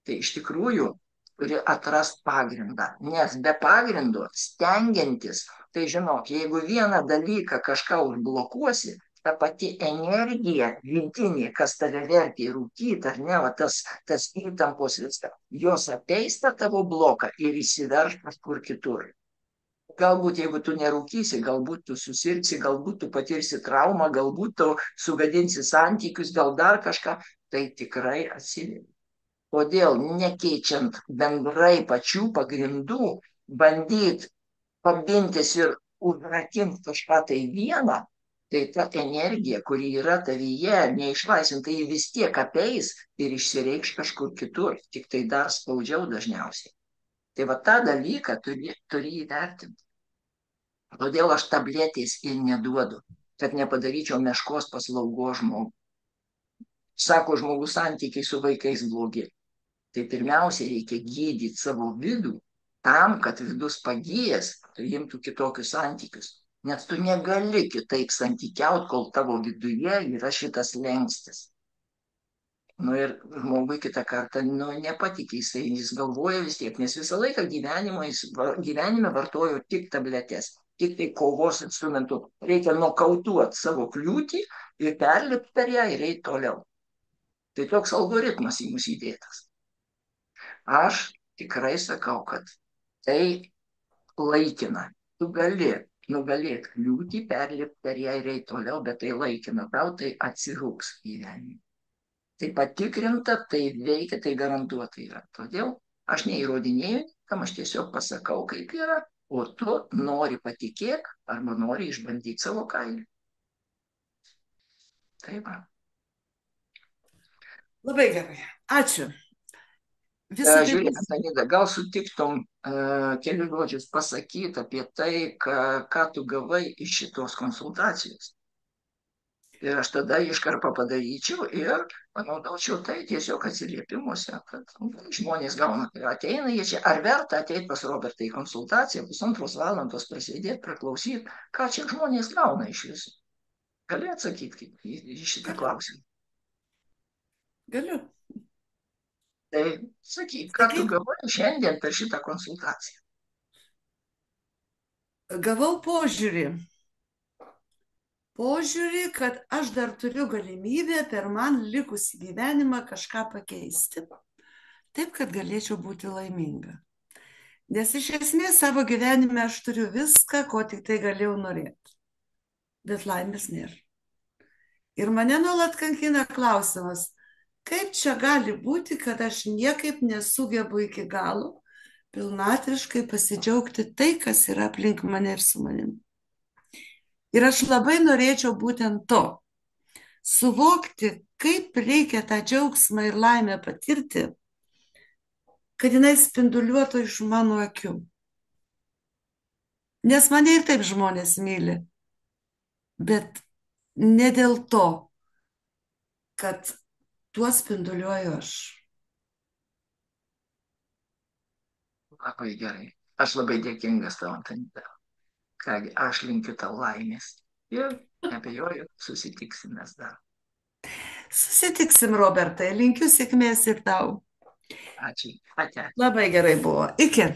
Tai iš tikrųjų turi atrast pagrindą, nes be pagrindo stengiantis, tai žinok, jeigu vieną dalyką kažką užblokuosi, ta pati energija vidinė, kas tave vertė rūkyti, ar ne, va, tas įtampos viską, jos apeis tą tavo bloką ir įsiverš kažkur kitur. Galbūt jeigu tu nerūkysi, galbūt tu susirgsi, galbūt tu patirsi traumą, galbūt tu sugadinsi santykius, gal dar kažką, tai tikrai atsiliepia. Todėl nekeičiant bendrai pačių pagrindų, bandyt kabintis ir užrakinti kažką tai vieną, tai ta energija, kuri yra tavyje, neišlaisinta, ji vis tiek apeis ir išsireikš kažkur kitur, tik tai dar skaudžiau dažniausiai. Tai va tą dalyką turi įvertinti. Todėl aš tabletės ir neduodu, kad nepadaryčiau meškos paslaugos žmogui. Sako, žmogus santykiai su vaikais blogi. Tai pirmiausia, reikia gydyti savo vidų tam, kad vidus pagijęs priimtų kitokius santykius. Nes tu negali kitaip santykiauti, kol tavo viduje yra šitas lengstis. Nu ir žmogui kitą kartą nepatikė, jis galvoja vis tiek, nes visą laiką gyvenime vartojo tik tabletės, tik tai kovos instrumentų. Reikia nokautuoti savo kliūtį ir perlipti per ją ir eiti toliau. Tai toks algoritmas į mus įdėtas. Aš tikrai sakau, kad tai laikina. Tu gali nugalėti kliūtį, perlipti per ją ir eiti toliau, bet tai laikina. Tau tai atsirūks gyvenime. Tai patikrinta, tai veikia, tai garantuotai yra. Todėl aš neįrodinėju, kam aš tiesiog pasakau, kaip yra, o tu nori patikėk arba nori išbandyti savo kailį. Taip. Labai gerai. Ačiū. Visą tai Žiūrėk, Antanida, gal sutiktum kelius žodžius pasakyti apie tai, ką tu gavai iš šitos konsultacijos. Ir aš tada iškarpą padaryčiau ir panaudočiau tai tiesiog atsiliepimuose, kad žmonės gauna, ateina jie čia, ar verta ateiti pas Robertą į konsultaciją, 1,5 valandos prasėdėti, praklausyti, ką čia žmonės gauna iš viso. Gali atsakyti į šitą klausimą? Galiu. Tai sakyk, ką tu gavai šiandien per šitą konsultaciją? Gavau požiūrį, kad aš dar turiu galimybę per man likusį gyvenimą kažką pakeisti, taip, kad galėčiau būti laiminga. Nes iš esmės savo gyvenime aš turiu viską, ko tik tai galėjau norėti. Bet laimės nėra. Ir mane nuolat kankina klausimas, kaip čia gali būti, kad aš niekaip nesugebu iki galo pilnatviškai pasidžiaugti tai, kas yra aplink mane ir su manimi. Ir aš labai norėčiau būtent to, suvokti, kaip reikia tą džiaugsmą ir laimę patirti, kad jinai spinduliuotų iš mano akių. Nes mane ir taip žmonės myli, bet ne dėl to, kad tuo spinduliuoju aš. Labai gerai. Aš labai dėkingas tau, Antanida. Kągi, aš linkiu tau laimės. Ir neabejoju, susitiksim mes dar. Susitiksim, Robertai. Linkiu sėkmės ir tau. Ačiū. Ate. Labai gerai buvo. Iki.